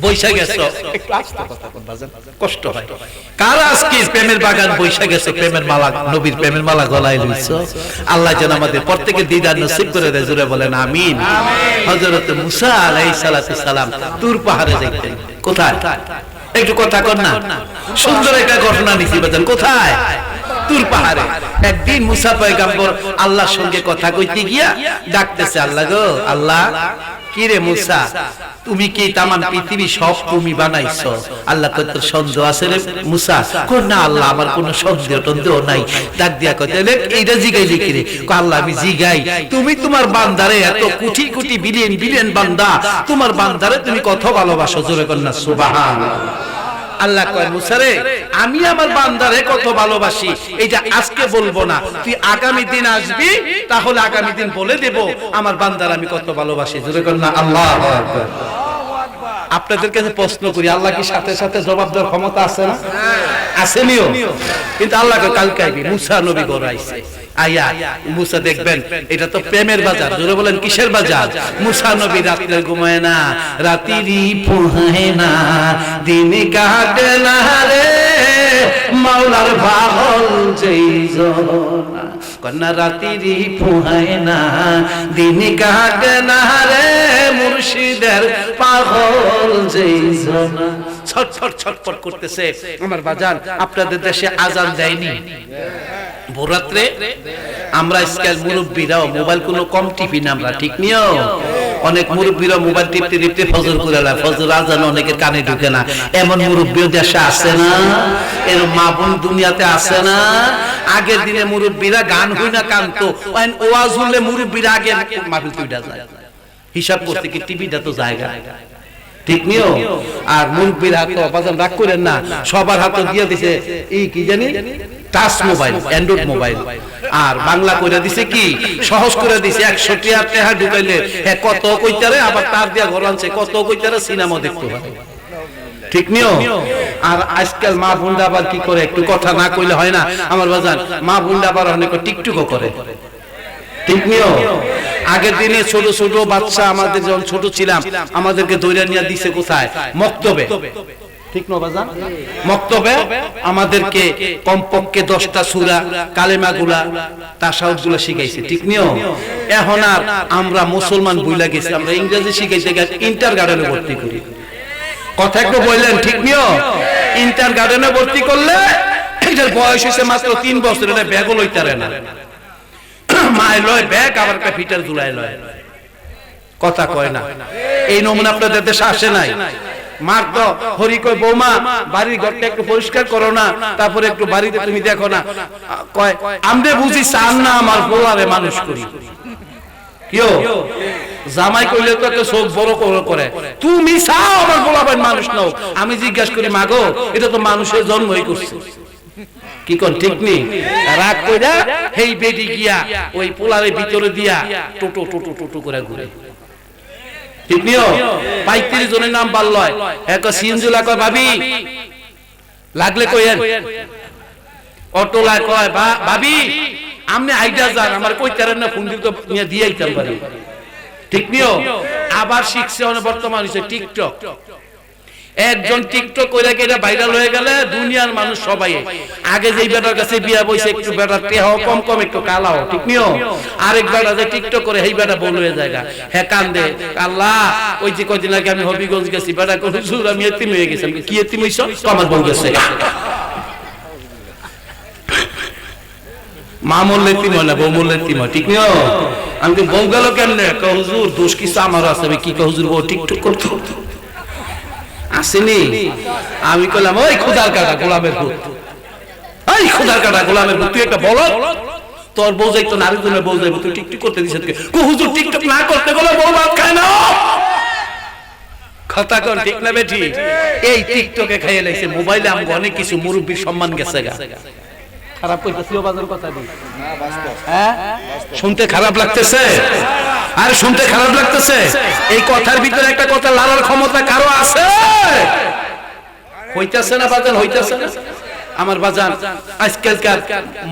বৈশা গেছো, একটু আস্তে কথা বল বাজান, কষ্ট হয়। কারা আজকে প্রেমের বাগান বৈশা গেছো, প্রেমের মালা, নবীর প্রেমের মালা গলায় লইছো? আল্লাহ যেন আমাদের প্রত্যেকে দিদার নসিব করে দেয়, জোরে বলেন আমিন। হযরত মুসা আলাইহিস সালাতু সালাম তুর পাহাড়ে যাইতেন, কোথায়? একটু কথা কর না, সুন্দর একটা ঘটনা নিছি বাজান। কোথায়? তুর পাহাড়ে। একদিন মুসা পয়গম্বর আল্লাহর সঙ্গে কথা কইতে গিয়া ডাকতেছে, আল্লাহ গো আল্লাহ, কি রে মুসা, তুমি কি তামাম পৃথিবী সব তুমি বানাইছো? আল্লাহ কয় তোর সন্দেহ আছে রে মুসা? কই না আল্লাহ, আমার কোনো সন্দেহ টন্দেহ নাই। ডাক দিয়া কয় তাহলে এইটা জিগাইলি কি রে? কয় আল্লাহ আমি জিগাই, তুমি তোমার বান্দারে, এত কোটি কোটি বিলিয়ন বিলিয়ন বান্দা, তোমার বান্দারে তুমি কত ভালোবাসো, জোরে কর না সুবহানাল্লাহ। আল্লাহ কয় মুসা রে, আমি আমার বান্দারে কত ভালোবাসি এইটা আজকে বলবো না, তুই আগামী দিন আসবি, তাহলে আগামী দিন বলে দেব আমার বান্দার আমি কত ভালোবাসি, জোরে কর না আল্লাহু আকবার। আপনাদের কাছে প্রশ্ন করি, আল্লাহ কি সাথে সাথে জবাব দেওয়ার ক্ষমতা আছে না? আসেনিও, কিন্তু আল্লাহকে কালকে আইবি, মুসা নবী ঘর আইছে, আয়া মুসা দেখবেন এটা তো প্রেমের বাজার, জোরে বলেন কিসের বাজার? মুসা নবী রাত্রে ঘুমায় না, রাতিরি পোহায় না, দিন কাটে না রে মাওলার পাগল যেই জনা, কন্যা রাতিরি পোহায় না, দিন কাটে না রে মুর্শিদের পাগল যেই জনা। ছটফট ছটফট করতেছে আমার বাজান। আপনাদের দেশে আজান দেয়নি ভোররাত্রে? আমরা আজকাল মুরব্বীরাও মোবাইল কোনো কম টিপি না আমরা, ঠিক নিও? অনেক মুরব্বীরা মোবাইল টিপতে টিপতে ফজর করে না, ফজর আজান অনেকের কানে ঢুকে না। এমন মুরব্বীও দেশে আছে না? এর মা বোন দুনিয়াতে আছে না? আগের দিনে মুরব্বীরা গান হই না কানতো, ওয়াজ হলে মুরব্বীরা আগে মাহফিল তুইটা যায়, হিসাব করতে কি টিভিটা তো জায়গা, ঠিক নিও? আর মুরব্বীর হাতে বাজান রাগ করেন না, সবার হাতে দিয়ে দিছে এই কি জানি টাচ মোবাইল, অ্যান্ড্রয়েড মোবাইল, আর বাংলা কইরা দিছে কি সহজ করে দিছে, 100 টাকা ঢুকাইলে হ্যাঁ কত কইতারে, আবার তার দিয়া ঘর আনছে কত কইতারে সিনেমা দেখতে পারে, ঠিক নিও? আর আজকাল মা বোনরা আবার কি করে, একটু কথা না কইলে হয় না আমার বাজান, মা বোনরা আবার অনেক টিকটকও করে, ঠিক নিও? আগের দিনে ছোট ছোট বাচ্চা, আমাদের যখন ছোট ছিলাম আমাদেরকে দৌড়ে নিয়ে দিছে কোথায়? মক্তবে, ঠিক না বাজান? মক্তবে আমাদেরকে কমপক্ষে 10টা সূরা, কালেমাগুলা, তাশাহুদগুলা শিখাইছে, ঠিক নিও? এখন আর আমরা মুসলমান ভুলে গেছি, আমরা ইংরেজি শিখাইতে গেছে ইন্টার গার্ডেনে ভর্তি করি। কথা একটু বললেন, ঠিক নিও? ইন্টার গার্ডেনে ভর্তি করলে এটার বয়স হয়েছে মাত্র 3 বছর, এটা ব্যাগও লইতারে না, মায় লয় ব্যাগ, আবার একটা ফিটার ঝুলাই লয়, কথা কয় না। এই নমুনা আপনাদের দেশে আসে নাই? মার তো হরি কয় বৌমা বাড়ির ঘরটা একটু পরিষ্কার করো না, তারপরে একটু বাড়িতে তুমি দেখো না, কয় আমরে বুঝি চান না আমার পোলারে মানুষ করি। কিও জামাই কইলে তো একটা চোখ বড় করে, তুমি চাও আমার পোলাবেন মানুষ নাও। আমি জিজ্ঞাসা করি মাগো, এটা তো মানুষের জন্মই করছে, কি কোন ঠিক নেই? রাগ কইরা হেই বেডি গিয়া ওই পোলারের ভিতরে দিয়া টোটো টোটো টোটো করে ঘুরে, ঠিক নিও? 35 জনের নাম বাল্লয়, এক সিনজুলা কয় ভাবি লাগলে কইেন, অটোলা কয় ভাবি আপনি আইডা যান, আমার কইতারেন না, ফোন দিতে নিয়ে দিয়ে আইতাম পারি, ঠিক নিও? আবার শিখছে বর্তমান হইছে টিকটক। একজন টিকটক কইরা কেটা ভাইরাল হয়ে গেলে দুনিয়ার মানুষ সবাই আগে যেই বেটার কাছে বিয়া বইছে একটু বেটার টেহাও কম কম একটু কালাও ঠিক নিও আরেক বেটা যে টিকটক করে এই বেটা বল হয়ে যায় হ্যাঁ কান্দে আল্লাহ ওই যে কয়দিন আগে আমি হবিগঞ্জ গেছি বেটা কই হুজুর আমি এতিম হয়ে গেছি কি এতিম হইছো আমার বউ গেছে মামুল এতিম হয় না বউমুল এতিম হয় ঠিক নিও আমি কি বউ গেল কেমনে হুজুর দোষ কিছু আমার আছে কি হুজুর বউ টিকটক করতো আসেনি আমি কইলাম ওই খোদার কাটা গোলামের ভূত এই খোদার কাটা গোলামের ভূত তুই একটা বলো তোর বউ যাইতো নারী জনের বউ যাইবো তুই টিকটক করতে দিছিস কো হুজুর টিকটক না করতে গেলে বউ ভাত খায় না কথা কোন ঠিক না বেঠি এই টিকটকে খাইয়ে লাইছে মোবাইলে আমগো অনেক কিছু মুরব্বির সম্মান গেছে গা খারাপ কইতাছিও বাজার কথা দি না বাস্তব হ্যাঁ শুনতে খারাপ লাগতেছে আর শুনতে খারাপ লাগতেছে এই কথার ভিতরে একটা কথা লালার ক্ষমতা কারো আছে হইতাছে না বাজান হইতাছে না আমার বাজান আজকালকার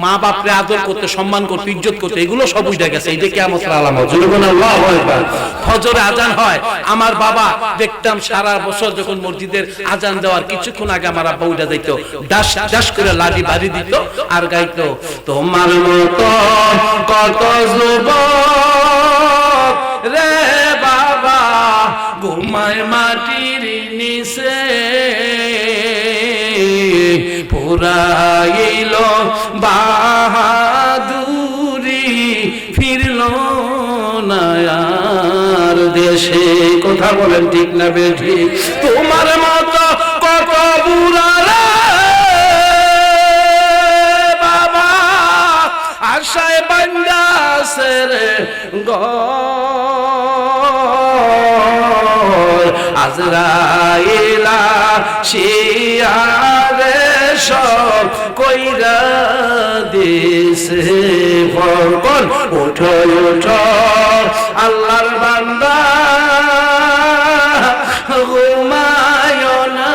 মা বাপরে আদর করতে সম্মান করতে ইজ্জত করতে এগুলো সব উঠে গেছে এটা কিয়ামতের আলামত জুলুন আল্লাহু আকবার ফজরে আজান হয় আমার বাবা দেখতাম সারা বছর যখন মসজিদের আজান দেওয়ার কিছুক্ষণ আগে আমার আব্বা উঠে যাইতো দাস দাস করে লাঠি বাড়ি দিত আর গাইতো তোমার মতো কত যুবক রে বাবা ঘুমায় মাটির নিচে পুরাইল বাহাদুরি ফিরল না আর দেশে কথা বলেন ঠিক না বেঠি তোমার মতো কত বুড়া রে বাবা আশায় বান্দাছে রে আজরাইলা শিয়ারে সব কইরা দিছে ফরকন ওঠো ওঠো আল্লাহর বান্দা ঘুমায় না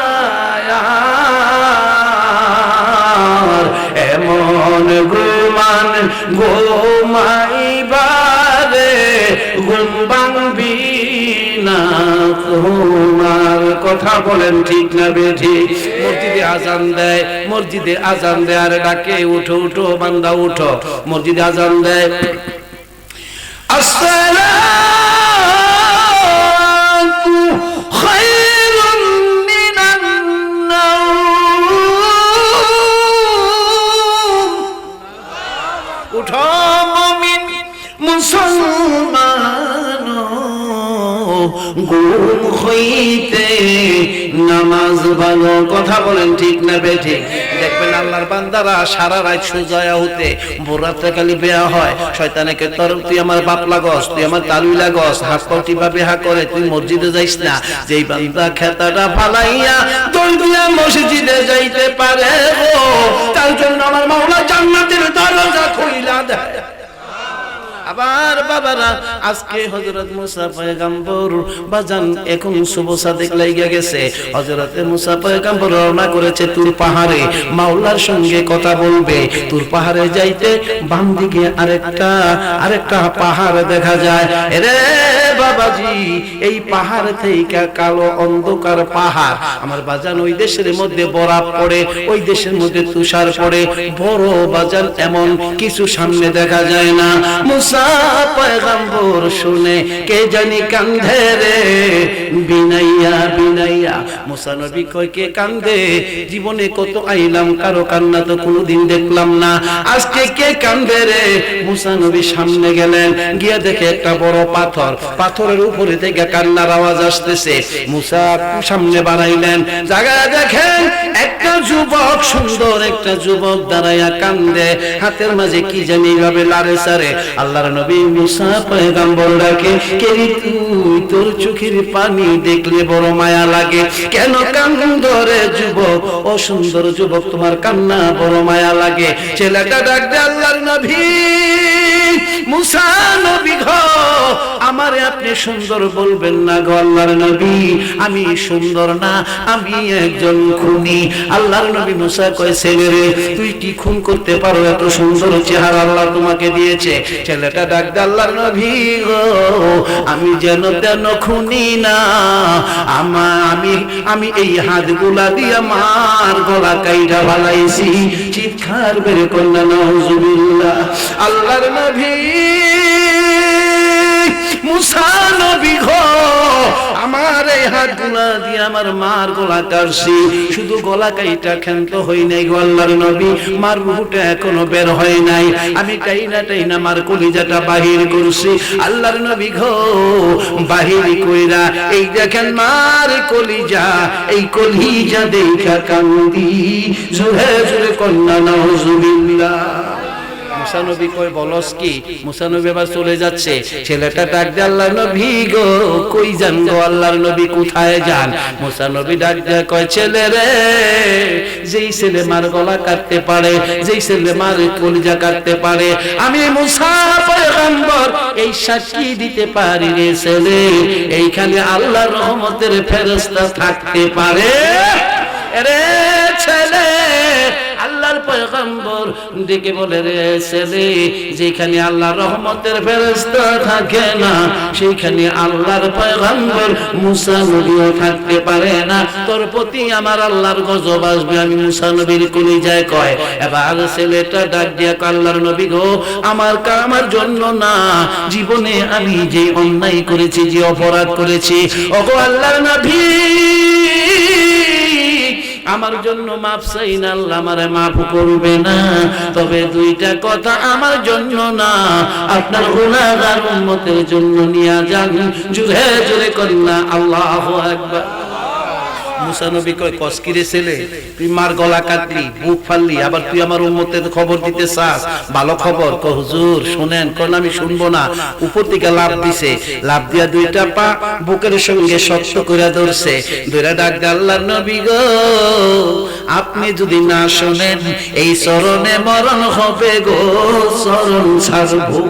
আর এমন ঘুমান ঘুমাইবারে ঘুম ভাঙবি না তোমার কথা বলেন ঠিক না বেঠি মসজিদে আজান দেয় আর ডাকে উঠো উঠো বান্দা উঠো মসজিদে আজান দেয় আসসালাতু খায়রুম মিনান নাওম উঠো মুমিন মুসলমান ঘুম হইতে নামাজ ভালো কথা বলেন ঠিক না বেঠিক দেখবেন আল্লাহর বান্দারা সারা রাত সুজায়া হতে ভোর রাতে খালি বেয়া হয় শয়তানকে তোর তুই আমার বাপ লাগস তুই আমার তালুই লাগস হাত পাটি বা বেহা করে তুই মসজিদে যাইস না যেই বান্দা খেতাটা ফালাইয়া দৌড়িয়া মসজিদে যাইতে পারে ও তার জন্য আমার মাওলা জান্নাতের দরজা খুইলা দেয় আবার বাবারা আজকে হযরত মুসা পয়গম্বর বাজান এখন শুভ সাদেক লাইগা গেছে হযরতে মুসা পয়গম্বর রওনা করেছে তুর পাহাড়ে মাওলার সঙ্গে কথা বলবে তুর পাহাড়ে যাইতে বাম দিকে আরেকটা পাহাড় দেখা যায় রে বাবাজি এই পাহাড় থেকে কালো অন্ধকার পাহাড় আমার বাজান ওই দেশের মধ্যে বরফ পড়ে ওই দেশের মধ্যে তুষার পড়ে বড় বাজান এমন কিছু সামনে দেখা যায় না মুসা পয়গম্বর শুনে কে জানি কান্দে রে বিনাইয়া বিনাইয়া মুসা নবী কয় কে কান্দে জীবনে কত আইলাম কারো কান্না তো কোনোদিন দেখলাম না আজকে কে কান্দে রে মুসা নবী সামনে গেলেন গিয়া দেখে একটা বড় পাথরের উপরে থেকে কান্নার আওয়াজ আসতেছে মুসা সামনে বাড়াইলেন জায়গায় দেখেন একটা যুবক সুন্দর একটা যুবক দাঁড়াইয়া কান্দে হাতের মাঝে কি জানি ভাবে লারে সারে আল্লাহর নবী মুসা পয়গম্বর ডাকে কে তুই তোর চোখের পানি দেখলে বড় মায়া লাগে কেন কান্দো রে যুবক ও সুন্দর যুবক তোমার কান্না বড় মায়া লাগে ছেলেটা ডাক দে আল্লাহর নবী মুসা নবী গো আমারে আপনি সুন্দর বলবেন না গো আল্লাহর নবী, আমি সুন্দর না, আমি একজন খুনি। আল্লাহর নবী মুসা কয় ছেলে রে তুই কি খুন করতে পারো? এত সুন্দর চেহারা আল্লাহ তোমাকে দিয়েছে। ছেলেটা ডাক দে আল্লাহর নবী গো আমি যেন তেন খুনি না, আমি এই হাতগুলা দিয়ে আমার গলা কাইটা বানাইছি। চিৎকার বের করল নাউজুবিল্লাহ। আল্লাহর নবী মুসা নবী গো আমার এই হাতগুলা দিয়ে আমার মার গলা কাটছি, শুধু গলা কাইটা ক্ষান্ত হই নাই গো আল্লাহর নবী, মার রূহটা এখনো বের হয় নাই, আমি টাইনা মার কলিজাটা বাহির করছি। আল্লাহর নবী গো বাহির কইরা এই দেখেন মার কলিজা, এই কলিজা দেখা কান্দি জোরে জোরে কন্যা নাউজুবিল্লাহ। মুসা নবী কই বলস কি? মুসা নবী আবার চলে যাচ্ছে। ছেলেটা ডাক দে আল্লাহর নবী গো কই যান গো আল্লাহর নবী কোথায় যান? মুসা নবী ডাক দে কয় ছেলে রে যেই ছেলে মার গলা কাটতে পারে, যেই ছেলে মার কলিজা কাটতে পারে, আমি মুসা পয়গম্বর এই সাক্ষী দিতে পারি রে ছেলে এইখানে আল্লাহর রহমতের ফেরেশতা থাকতে পারে। রে ছেলে আল্লাহর পয়গম্বর ডেকে বলে রে ছেলে যেখানে আল্লাহর রহমতের ফেরেশতা থাকে না সেইখানে আল্লাহর পয়গম্বর মুসা নবীও থাকতে পারে না, তোর প্রতি আমার আল্লাহর গজব আসবে। আমি মুসা নবীর কলিজায় কয় এবার ছেলেটা ডাক দিয়া আল্লাহর নবী গো আমার জন্য না, জীবনে আমি যে অন্যায় করেছি, যে অপরাধ করেছি, ওগো আল্লাহর নবী আমার জন্য মাফ চাই না, আল্লাহ আমারে মাফ করবে না, তবে দুইটা কথা আমার জন্য না আপনার গুনাহগার উম্মতের জন্য নিয়ে যান। জোরে জোরে কন্যা আল্লাহু আকবার। মুসা নবী কয় কসকিরে ছেলে তুই মার গলা কাটলি, বুক ফাললি, আবার তুই আমার উম্মতের খবর দিতে চাস? ভালো খবর। ক হুজুর শুনেন। কোন আমি শুনবো না। উপর থেকে লাফ দিছে, লাফ দিয়া দুইটা পা বুকের সঙ্গে শক্ত করে ধরছে, ধরে ডাক দে আল্লাহর নবী গো আপনি যদি না শুনেন এই চরণে মরণ হবে গো, চরণ ছাড়বো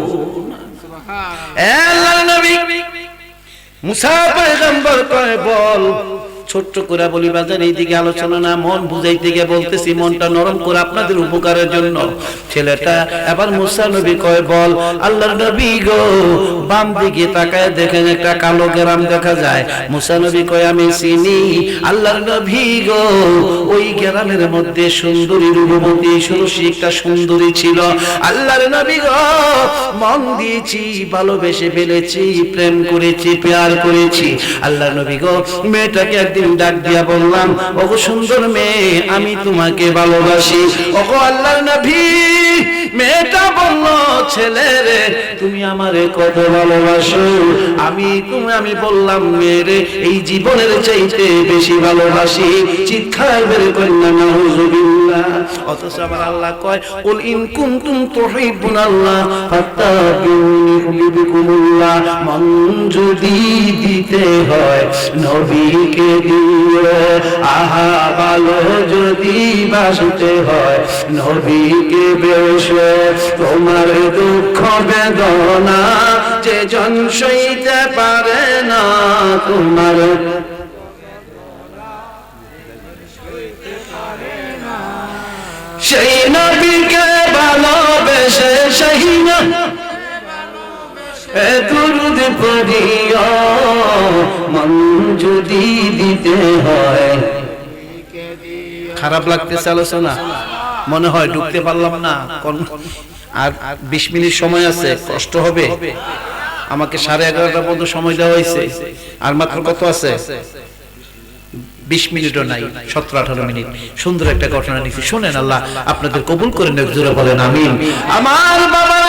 না। আল্লাহর নবী মুসা পয়গম্বর কয় বল। ছোট্ট করে বলি বাজার এইদিকে আলোচনা না, মন বুঝাইতে গিয়ে বলতেছি, মনটা নরম করে আপনাদের উপকারের জন্য। ছেলেটা এবার মুসা নবী কয় বল। আল্লাহর নবী গো বাম দিকে তাকায় দেখেন একটা কালো গ্রাম দেখা যায়। মুসা নবী কয় আমি চিনি। আল্লাহর নবী গো ওই গ্রামের মধ্যে সুন্দরী রূপবতী সুরসী একটা সুন্দরী ছিল। আল্লাহর নবী গো মন দিয়েছি, ভালোবেসে ফেলেছি, প্রেম করেছি, প্যার করেছি। আল্লাহর নবী গো মেয়েটাকে একদিন ডাক দিয়া বললাম ওগো সুন্দর মেয়ে আমি তোমাকে ভালোবাসি। ওগো আল্লাহর নবী মেয়েটা বলল ছেলে রে তুমি আমারে কত ভালোবাসো? আমি বললাম মেয়ে এই জীবনের চাইতে বেশি ভালোবাসি। চিৎকার বের করলাম নাউজুবিল্লাহ। অথচ আবার আল্লাহ কয় কুল ইন কুনতুম তুহিব্বুনাল্লাহ ফাত্তাবিউনি ইউহিব্বুকুমুল্লাহ। মন যদি দিতে হয় নবীকে দিয়ে, আহা ভালো যদি বাসতে হয় নবীকে বেশে। তোমার দুঃখ বেদনা যে জন সইতে পারে না, তোমার সেই নবীকে ভালোবেসে সেই দুরুদ পড়িও মন যদি দিতে হয়। খারাপ লাগতেছে আলোচনা, মনে হয় ঢুকতে পারলাম না। আর 20 মিনিট সময় আছে, কষ্ট হবে। আমাকে 11:30 পর্যন্ত সময় দেওয়া হয়েছে, আর মাত্র কত আছে? 20 মিনিটও নাই, 17-18 মিনিট। সুন্দর একটা ঘটনা নিচ্ছি, শুনেন। আল্লাহ আপনাদের কবুল করেন, জোরে বলেন আমিন। আমার বাবা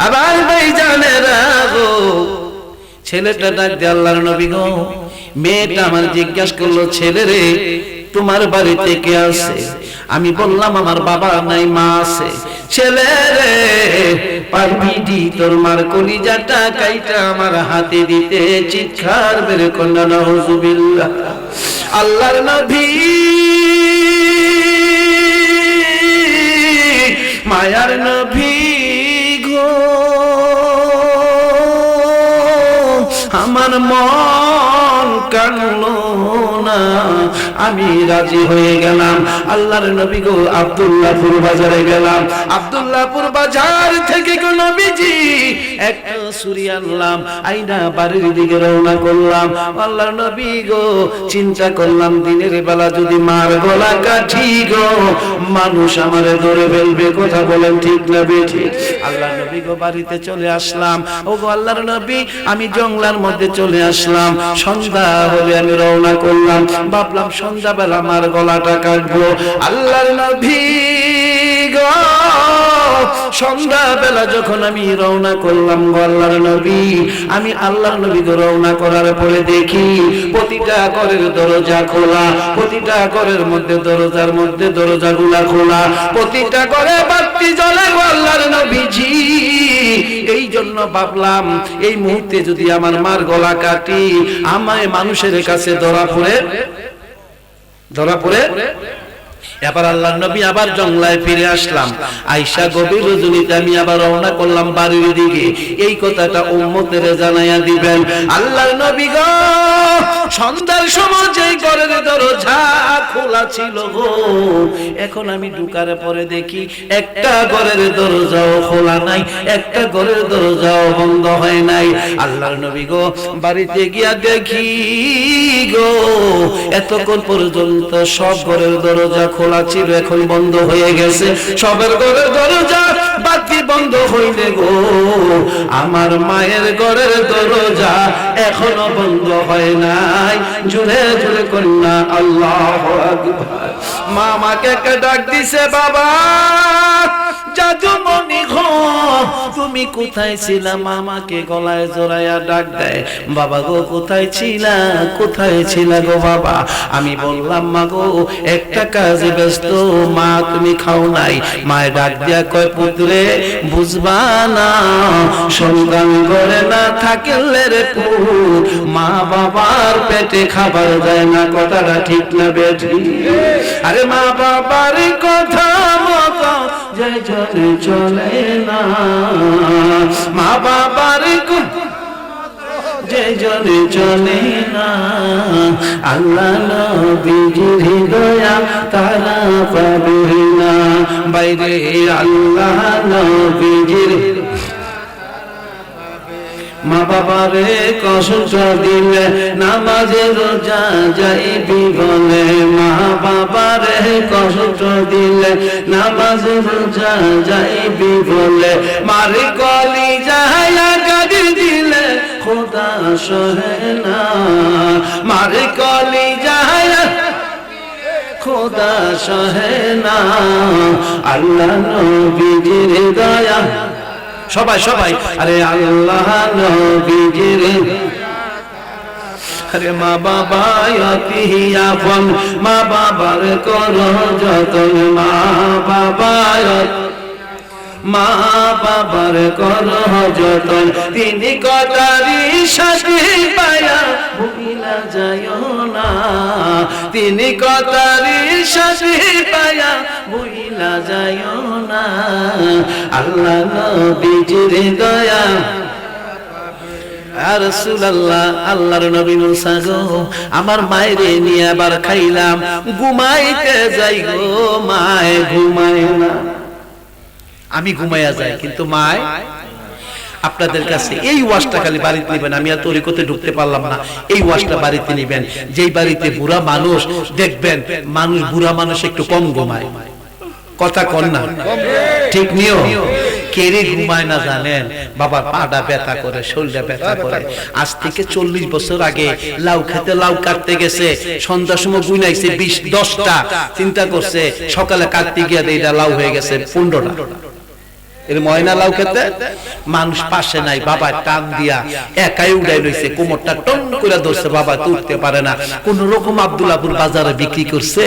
আবার ভাই জানেরা গো ছেলেটা ডাক দিয়ে আল্লাহর নবী গো মেয়েটা আমার জিজ্ঞাসা করলো ছেলে রে তোমার বাড়িতে কে আছে? আমি বললাম আমার বাবা নাই মা আছে। ছেলে রে পারবি তোর মার কলিজাটা কাইটা আমার হাতে দিতে? চিৎকার বের করল নাউজুবিল্লাহ। আল্লাহর নবী মায়ার নবী আমার মন কানলো না, আমি রাজি হয়ে গেলাম। আল্লাহর নবী গো আব্দুল্লাহপুর বাজারে গেলাম। আব্দুল্লাহপুর বাজার থেকে গো নবীজি একটা ছুরি আনলাম, আইনা বাড়ির দিকে রওনা করলাম। আল্লাহর নবী গো চিন্তা করলাম দিনের বেলা যদি মার গলা কাটি গো মানুষ আমারে ধরে ফেলবে। কথা বলেন ঠিক না বেঠিক? আল্লাহর নবী গো বাড়িতে চলে আসলাম। ও গো আল্লাহর নবী আমি জঙ্গলার মধ্যে চলে আসলাম। সন্ধ্যা হলে আমি রওনা করলাম, ভাবলাম সন্ধ্যাবেলা আমার গলাটা কাটবো। আল্লাহর নবী গো সন্ধ্যাবেলা যখন আমি রওনা করলাম গো আল্লাহর নবী, আমি আল্লাহর নবী গো রওনা করার পরে দেখি প্রতিটা ঘরের দরজা খোলা, প্রতিটা ঘরের মধ্যে দরজার মধ্যে দরজাগুলা খোলা, প্রতিটা ঘরে বাতি জ্বলে গো আল্লাহর নবীজি। এই জন্য ভাবলাম এই মুহূর্তে যদি আমার মার গলা কাটি আমায় মানুষের কাছে ধরা পড়ে। এবার আল্লাহর নবী আবার জঙ্গলায় ফিরে আসলাম। আয়েশা গভীর রজনীতে আমি আবার রওনা করলাম বাড়ির দিকে। এই কথাটা উম্মতের জানাইয়া দিবেন। আল্লাহর নবী গো সন্ধ্যার সময় যেই ঘরের দরজা খোলা ছিল গো, এখন আমি ঢুকার পরে দেখি একটা ঘরের দরজাও খোলা নাই, একটা ঘরের দরজাও বন্ধ হয় নাই। আল্লাহর নবী গো বাড়িতে গিয়া দেখি গো এতক্ষণ পর্যন্ত সব ঘরের দরজা খোলা ছিল, এখন বন্ধ হয়ে গেছে। সবের ঘরের দরজা বাতি বন্ধ হইলে গো আমার মায়ের ঘরের দরজা এখনো বন্ধ হয় নাই। জোরে জোরে কন্যা আল্লাহু আকবার। মা আমাকে একটা ডাক দিছে, বাবা জাদুমণি গো তুমি কোথায় ছিলা? মামাকে গলায় জড়াইয়া ডাক দেয়, বাবা গো কোথায় ছিলা, কোথায় ছিলা গো বাবা? আমি বললাম মা গো একটা কাজে ব্যস্ত, মা তুমি খাও নাই। মায়ের ডাক দিয়া কয়, পুত্রে বুঝবা না সন্তান ঘরে না থাকলে রে পুত মা বাবার পেটে খাবার যায় না। কথাটা ঠিক না বেঠি? আরে মা বাবার কথা মতো যে চলে না, মা বাবার যে জনে চলে না। আল্লাহ নবীজির দয়া তারা পাবে না বাইরে। আল্লাহ নবীজির মা বাবারে কষ্ট দিলে নামাজে রোজা যাইবি বলে, মা বাবারে কষ্ট দিলে নামাজে রোজা যাইবি বলে, মারি কলি যাইয়া গাড়ি দিলে খোদা সহে না, মারি কলি যাইয়া খোদা সহে না। আল্লাহ নবীজির দয়া সবাই সবাই আরে আল্লাহ নবীজির, আরে মা বাবা অতি আপন, মা বাবার করো যতন, মা বাবার করো যতন। তিনি কটারি সাথী পায়া ভুলিলা যায় না, তিনি কটারি সাথী পায়া ভুলিলা যায় না। আল্লাহ নবীজির দয়া। আর রাসূলুল্লাহ আল্লাহর নবী মুসা গো আমার মায়ের নিয়ে আবার খাইলাম, ঘুমাইতে যাই গো মায়ে ঘুমায় না। আমি ঘুমাইয়া যাই কিন্তু মায়। আপনাদের কাছে এই ওয়াজটা খালি বাড়িতে নেবেন, আমি আর তরিকতে ঢুকতে পারলাম না। এই ওয়াজটা বাড়িতে নেবেন, যেই বাড়িতে বুড়া মানুষ দেখবেন মানুষ বুড়া মানুষ একটু কম ঘুমায়। কথা কন না ঠিক নিও? কেড়ে ঘুমায় না জানেন? বাবার পাটা ব্যথা করে, শরীরটা ব্যথা করে। আজ থেকে 40 বছর আগে লাউ খেতে লাউ কাটতে গেছে, সন্ধ্যার সময় গুনাইছে 10টা, চিন্তা করছে সকালে কাটতে গিয়ে এইটা লাউ হয়ে গেছে 15টা। এর ময়না লাউ খেতে মানুষ পাশে নাই, বাবা টান দিয়া একাই উড়াই লইছে, কোমরটা টন করে ধরছে, বাবা তুলতে পারে না। কোন রকম আব্দুল্লাহপুর বাজারে বিক্রি করছে।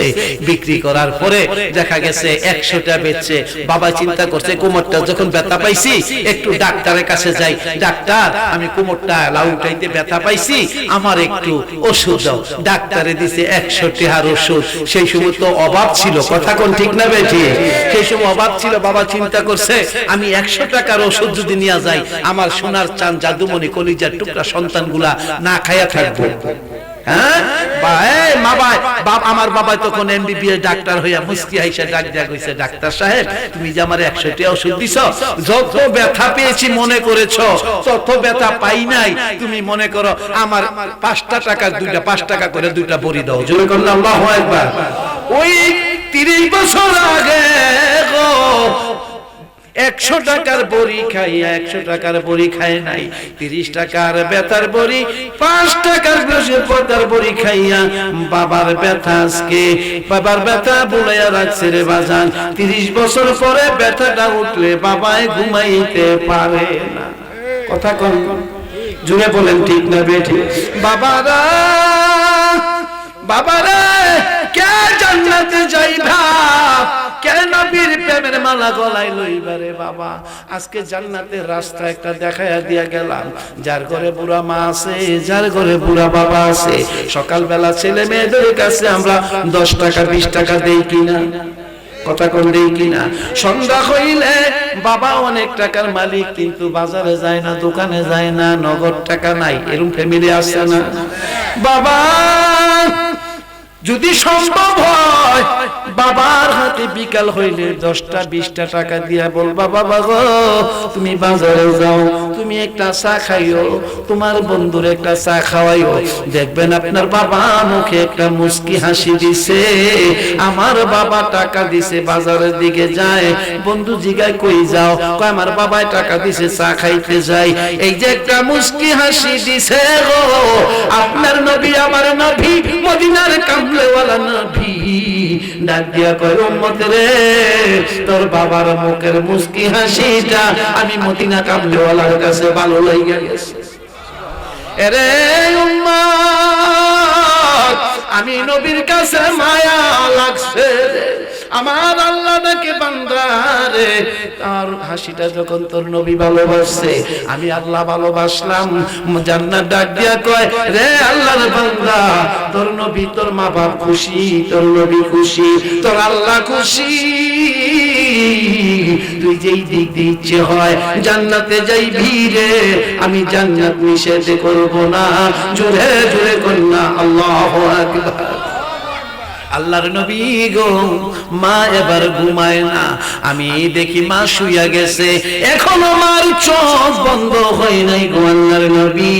বিক্রি করার পরে দেখা গেছে 100টা বেচছে। বাবা চিন্তা করছে কোমরটা যখন ব্যথা পাইছি একটু ডাক্তারের কাছে যাই, ডাক্তার আমি কোমরটা লাউ উঠাইতে ব্যথা পাইছি, আমার একটু ওষুধ দাও। ডাক্তারে দিছে 100 টাকার ওষুধ। সেই সময় তো অভাব ছিল, কথা কোন ঠিক না বেঠি? সেই সময় অভাব ছিল। বাবা চিন্তা করছে আমি 100 টাকার ওষুধ যদি নিয়ে যাই, আমার সোনার চাঁদ জাদুমণি কলিজার টুকরা সন্তানগুলা না খায়া থাকবো। হ্যাঁ আমার বাবা তখন এমবিবিএস ডাক্তার হইয়া মুস্কি আইসা ডাক দিয়া কইছে, ডাক্তার সাহেব তুমি যে আমার 100 টাকা ওষুধ দিছো, যত ব্যথা পেয়েছি মনে করেছো তত ব্যথা পাই নাই, তুমি মনে করো আমার 5 টাকা করে দুইটা বড়ি দাও। জোরে করুন আল্লাহু আকবার। ওই 30 বছর আগে গো 100 টাকার বড়ি খাইয়া 100 টাকার বড়ি খায় নাই, 30 টাকার বেতার বড়ি 5 টাকার বেতার বড়ি খাইয়া বাবার ব্যথা আজকে বাবার ব্যথা বুলাইয়া রাখছে রে বাজান। 30 বছর পরে ব্যথাটা উঠলে বাবাই ঘুমাইতে পারে না। কথা কোন জুড়ে বলেন ঠিক না বেঠিক? বাবারা বাবারা কে জান্নাতে যাইবা, কে নবীর প্রেমের মালা গলায় লইবারে বাবা। আজকে জান্নাতের রাস্তা একটা দেখায়া দিয়া গেলাম, যার ঘরে বুড়া মা আছে, যার ঘরে বুড়া বাবা আছে, সকালবেলা ছেলে মেয়েদের কাছে আমরা 10 টাকা 20 টাকা দেই কিনা? কথা কোন দেই কিনা? সন্ধ্যা হইলে বাবা অনেক টাকার মালিক, কিন্তু বাজারে যায় না, দোকানে যায় না, নগদ টাকা নাই, এরকম ফ্যামিলি আছে না? বাবা যদি সম্ভব হয় বাবার হাতে বিকাল হইলে 10টা 20টা টাকা দিয়া বলবা, বাবা গো তুমি বাজারে যাও, তুমি একটা চা খাইও, তোমার বন্ধুর একটা চা খাওয়াইও, দেখবেন আপনার বাবা মুখে একটা মুস্কি হাসি দিছে। আমার বাবা টাকা দিছে, বাজারের দিকে যায়, বন্ধু জিগায় কই যাও, কয় আমার বাবাই টাকা দিছে চা খাইতে যাই। এই যে একটা মুস্কি হাসি দিছে গো আপনার নবী, আমার নবী, মদিনার কামলেওয়ালা নবী, ডাক দিয়া কয় উম্মত রে, তোর বাবার মুখের মুস্কি হাসিটা আমি মদিনা কামলেওয়ালার কাছে ভালো লাগা গেছে। এরে উম্মত, আমি নবীর কাছে মায়া লাগছে রে, আমার আল্লাহ নাকি বান্দা রে, তার হাসিটা যখন তোর নবী ভালোবাসছে, আমি আল্লাহ ভালোবাসলাম। জান্নাত ডাক দিয়া কয় রে আল্লাহর বান্দা, তোর নবী তোর মা বাপ খুশি, তোর নবী খুশি, তোর আল্লাহ খুশি, তুই যেই দিক দিয়ে ইচ্ছে হয় জান্নাতে যাইবি রে, আমি জান্নাত নিষেধ করব না। জোরে জোরে কন্যা আল্লাহু আকবার। আল্লাহর নবী গো মা এবার ঘুমায় না, আমি দেখি মা শুইয়া গেছে, এখনো মার চোখ বন্ধ হয় নাই গো আল্লাহর নবী।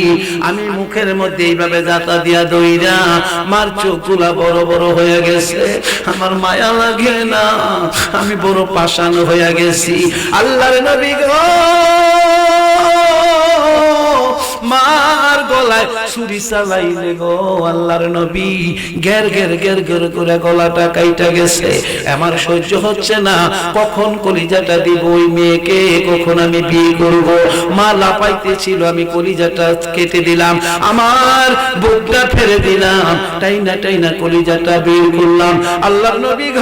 আমি মুখের মধ্যে এইভাবে জাতা দিয়া দইরা, মার চোখগুলা বড় বড় হয়ে গেছে, আমার মায়া লাগে না, আমি বড় পাষাণ হয়ে গেছি। আল্লাহর নবী গো মার গলায় ছুরি চালাইলে গো আল্লাহর নবী গের গের গের গের করে গলাটা কাইটা গেছে। আমার সহ্য হচ্ছে না, কখন কলিজাটা দিব ওই মেয়েকে, কখন আমি বিয়ে করব। মা লাপাইতেছিল, আমি কলিজাটা কেটে দিলাম, আমার বুকটা ফেলে দিলাম, টাইনা টাইনা কলিজাটা বের করলাম। আল্লাহর নবী ঘ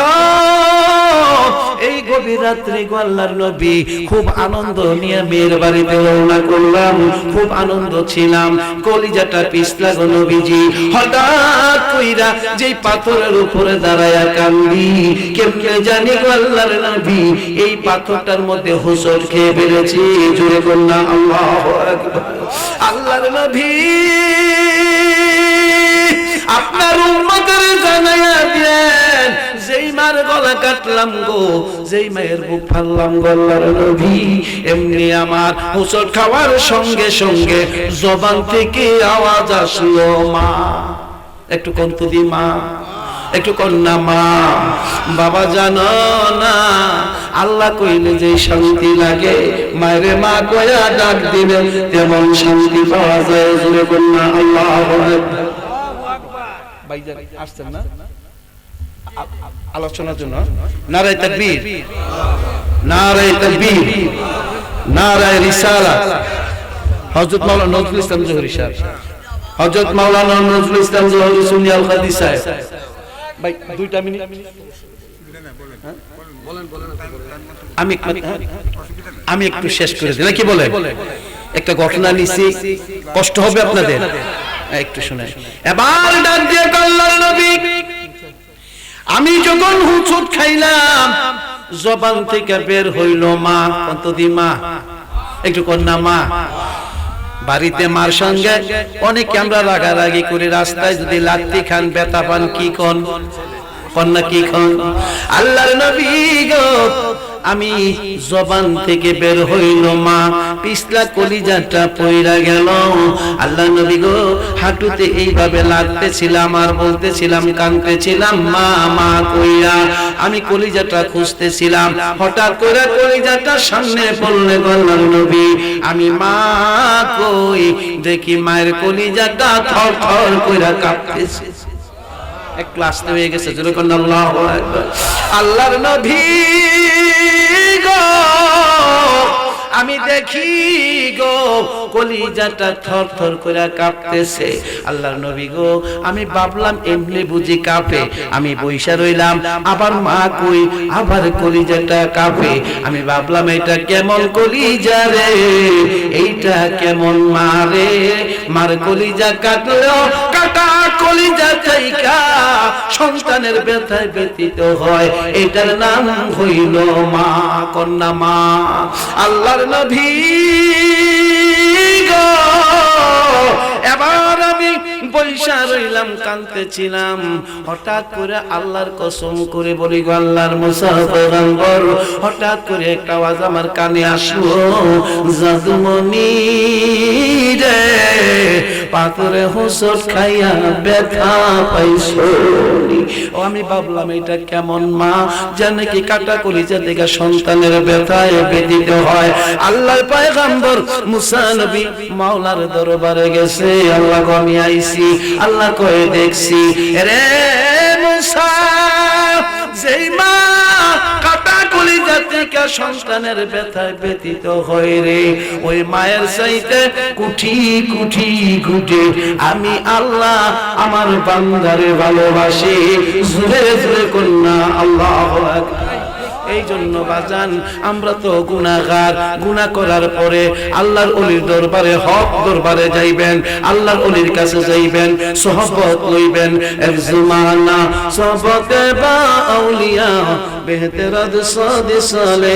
এই গভীর রাত্রে গো আল্লাহর নবী খুব আনন্দ নিয়ে মেয়ের বাড়িতে রওনা করলাম, খুব আনন্দ ছিলাম, কলিজাটা পিছলা গো নবীজি। হঠাৎ কইরা যেই পাথরের উপরে দাঁড়ায়া কান্দি, কেমনে জানি গো আল্লাহর নবী এই পাথরটার মধ্যে হোঁচট খেয়ে ফেলেছি। জোরে কন্যা আল্লাহু আকবার। আল্লাহর নবী আপনার উম্মতের জানাইয়া দেন, যেই মার গলা কাটলাম গো, যেই মায়ের বুক ফাললাম গো আল্লাহর নবী, এমনি আমার হোঁচট খাওয়ার সঙ্গে সঙ্গে জবান থেকে আওয়াজ আসলো মা। একটু কন্ত দি মা, একটু কন্যা মা। বাবা জানো না আল্লাহ কইলে যে শান্তি লাগে, মায়েরে মা কয়া ডাক দিলে তেমন শান্তি পাওয়া যায়। জোরে কন্যা আল্লাহু আকবার। ভাইজান আসছেন না আলোচনার জন্য? নারায়ে তাকবীর, নারায়ে তাকবীর, নারায়ে রিসালাত। হযরত মাওলানা নজরুল ইসলাম জোহরী সাহেব, হযরত মাওলানা নজরুল ইসলাম জোহরী সুন্নি আল কাদি সাহেব, ভাই 2টা মিনিট আমি একটু শেষ করে দিই নাকি বলে? একটা ঘটনা নিছি, কষ্ট হবে আপনাদের, একটু শুনে। এবার ডাক দিয়ে আল্লাহর নবী, আমি যখন হুঁচট খাইলাম জবান থেকে বের হইল মা, কতদি মা, একটু কন্যা মা। বাড়িতে মার সঙ্গে অনেকে আমরা রাগারাগি করে, রাস্তায় যদি লাত্তি খান ব্যথা পান কি কোন কন্যা কি কোন? আল্লাহর নবী গো আমি জবান থেকে বের হইল মা, পিছলা কলিজাটা পইরা গেল। আল্লাহ নবী গো হাঁটুতে এইভাবে লাগতেছিলাম আর বলতেছিলাম, কাঁদতেছিলাম মা মা কইরা। আমি কলিজাটা খুঁজতেছিলাম, হঠাৎ করে কলিজাটা সামনে পড়লে আল্লাহর নবী, আমি মা কই দেখি মায়ের কলিজাটা থর থর কইরা কাঁপতেছে। এক ক্লাস হয়ে গেছে, যেরকম আল্লাহু আকবার। আল্লাহর নবী গো আমি দেখি গো কলিজাটা থর থর করে কাঁপতেছে। আল্লাহর নবী গো আমি ভাবলাম এমনি বুঝি কাঁপে, আমি বইসা রইলাম। আবার মা কই আবার কলিজাটা কাঁপে। আমি ভাবলাম এটা কেমন কলিজা রে, এইটা কেমন মা রে। মার কলিজা কাটলেও কাটা কলিজা চাইকা সন্তানের ব্যথায় ব্যথিত হয়, এটার নাম হইল মা, কন্যা মা। আল্লাহর নবী গো এবার আমি বইসা রইলাম, কাঁদতেছিলাম। হঠাৎ করে আল্লাহর কসম করে বলি গো আল্লাহর মুসাফির, হঠাৎ করে একটা আওয়াজ আমার কানে আসলো, জাদুমণি রে পাথরে হোঁচট খাইয়া ব্যথা পাইছো। ও আমি ভাবলাম এটা কেমন মা, জানে কি কাটা কলিজা থেকে সন্তানের ব্যথায় ব্যথিত হয়। আল্লাহর পয়গম্বর মুসা নবী মাওলার দরবারে গেছে। আল্লাহ গো আমি আইছি, আল্লাহ কয়ে দেখছি রে মুসা, যেই মা কাটা কলিজা থেকে সন্তানের ব্যথায় ব্যথিত হয় রে, ওই মায়ের চাইতে কুঠি কুঠি কুঠি আমি আল্লাহ আমার বান্দারে ভালোবাসি। জোরে জোরে কন্যা আল্লাহু আকবার। এই জন্য বাজান আমরা তো গুনাহগার, গুনাহ করার পরে আল্লাহর ওলির দরবারে, হক দরবারে যাইবেন, আল্লাহর ওলির কাছে যাইবেন, সোহবত লইবেন। এক জমানা সোহবতে বা আউলিয়া বেহতেরাদ সাদে সালে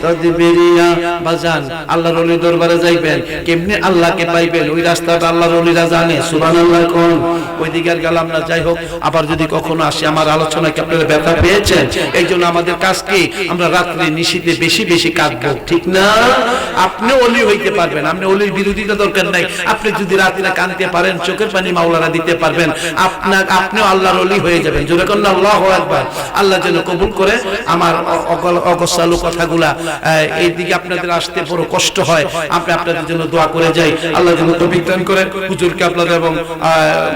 তদবিরিয়া। বাজান আল্লাহর ওলির দরবারে যাইবেন, কেমনে আল্লাহকে পাইবেন ওই রাস্তাটা আল্লাহর ওলিরা জানে। সুবহানাল্লাহ কোন ওই দিকে আর গেলাম না। যাই হোক, আবার যদি কখনো আসে আমার আলোচনায় কি আপনারা ব্যথা পেয়েছেন? এই জন্য আমাদের কাজ কি, আমরা রাত্রে নিশীথে বেশি বেশি কাঁদবো, ঠিক না? আপনি ওলি হইতে পারবেন, আপনি ওলির বিরোধিতা দরকার নাই। আপনি যদি রাত্রে কাঁদতে পারেন, চোখের পানি মাওলানা দিতে পারবেন, আপনিও আল্লাহর ওলি হয়ে যাবেন। জোরে কন্যা আল্লাহু আকবার। আল্লাহ যেন কবুল করে আমার অগোছালো কথাগুলা। এই দিকে আপনাদের আসতে বড় কষ্ট হয়, আমরা আপনাদের জন্য দোয়া করে যাই। আল্লাহ যেন তৌফিক দান করেন। হুজুরকে আপনাদের এবং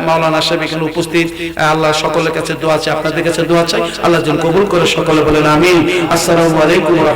মাওলানা সাহেব এখানে উপস্থিত, আল্লাহ সকলের কাছে দোয়া চাই, আপনাদের কাছে দোয়া চাই, আল্লাহ যেন কবুল করে। সকলে বলেন আমিন। আসসালামু আলাইকুম।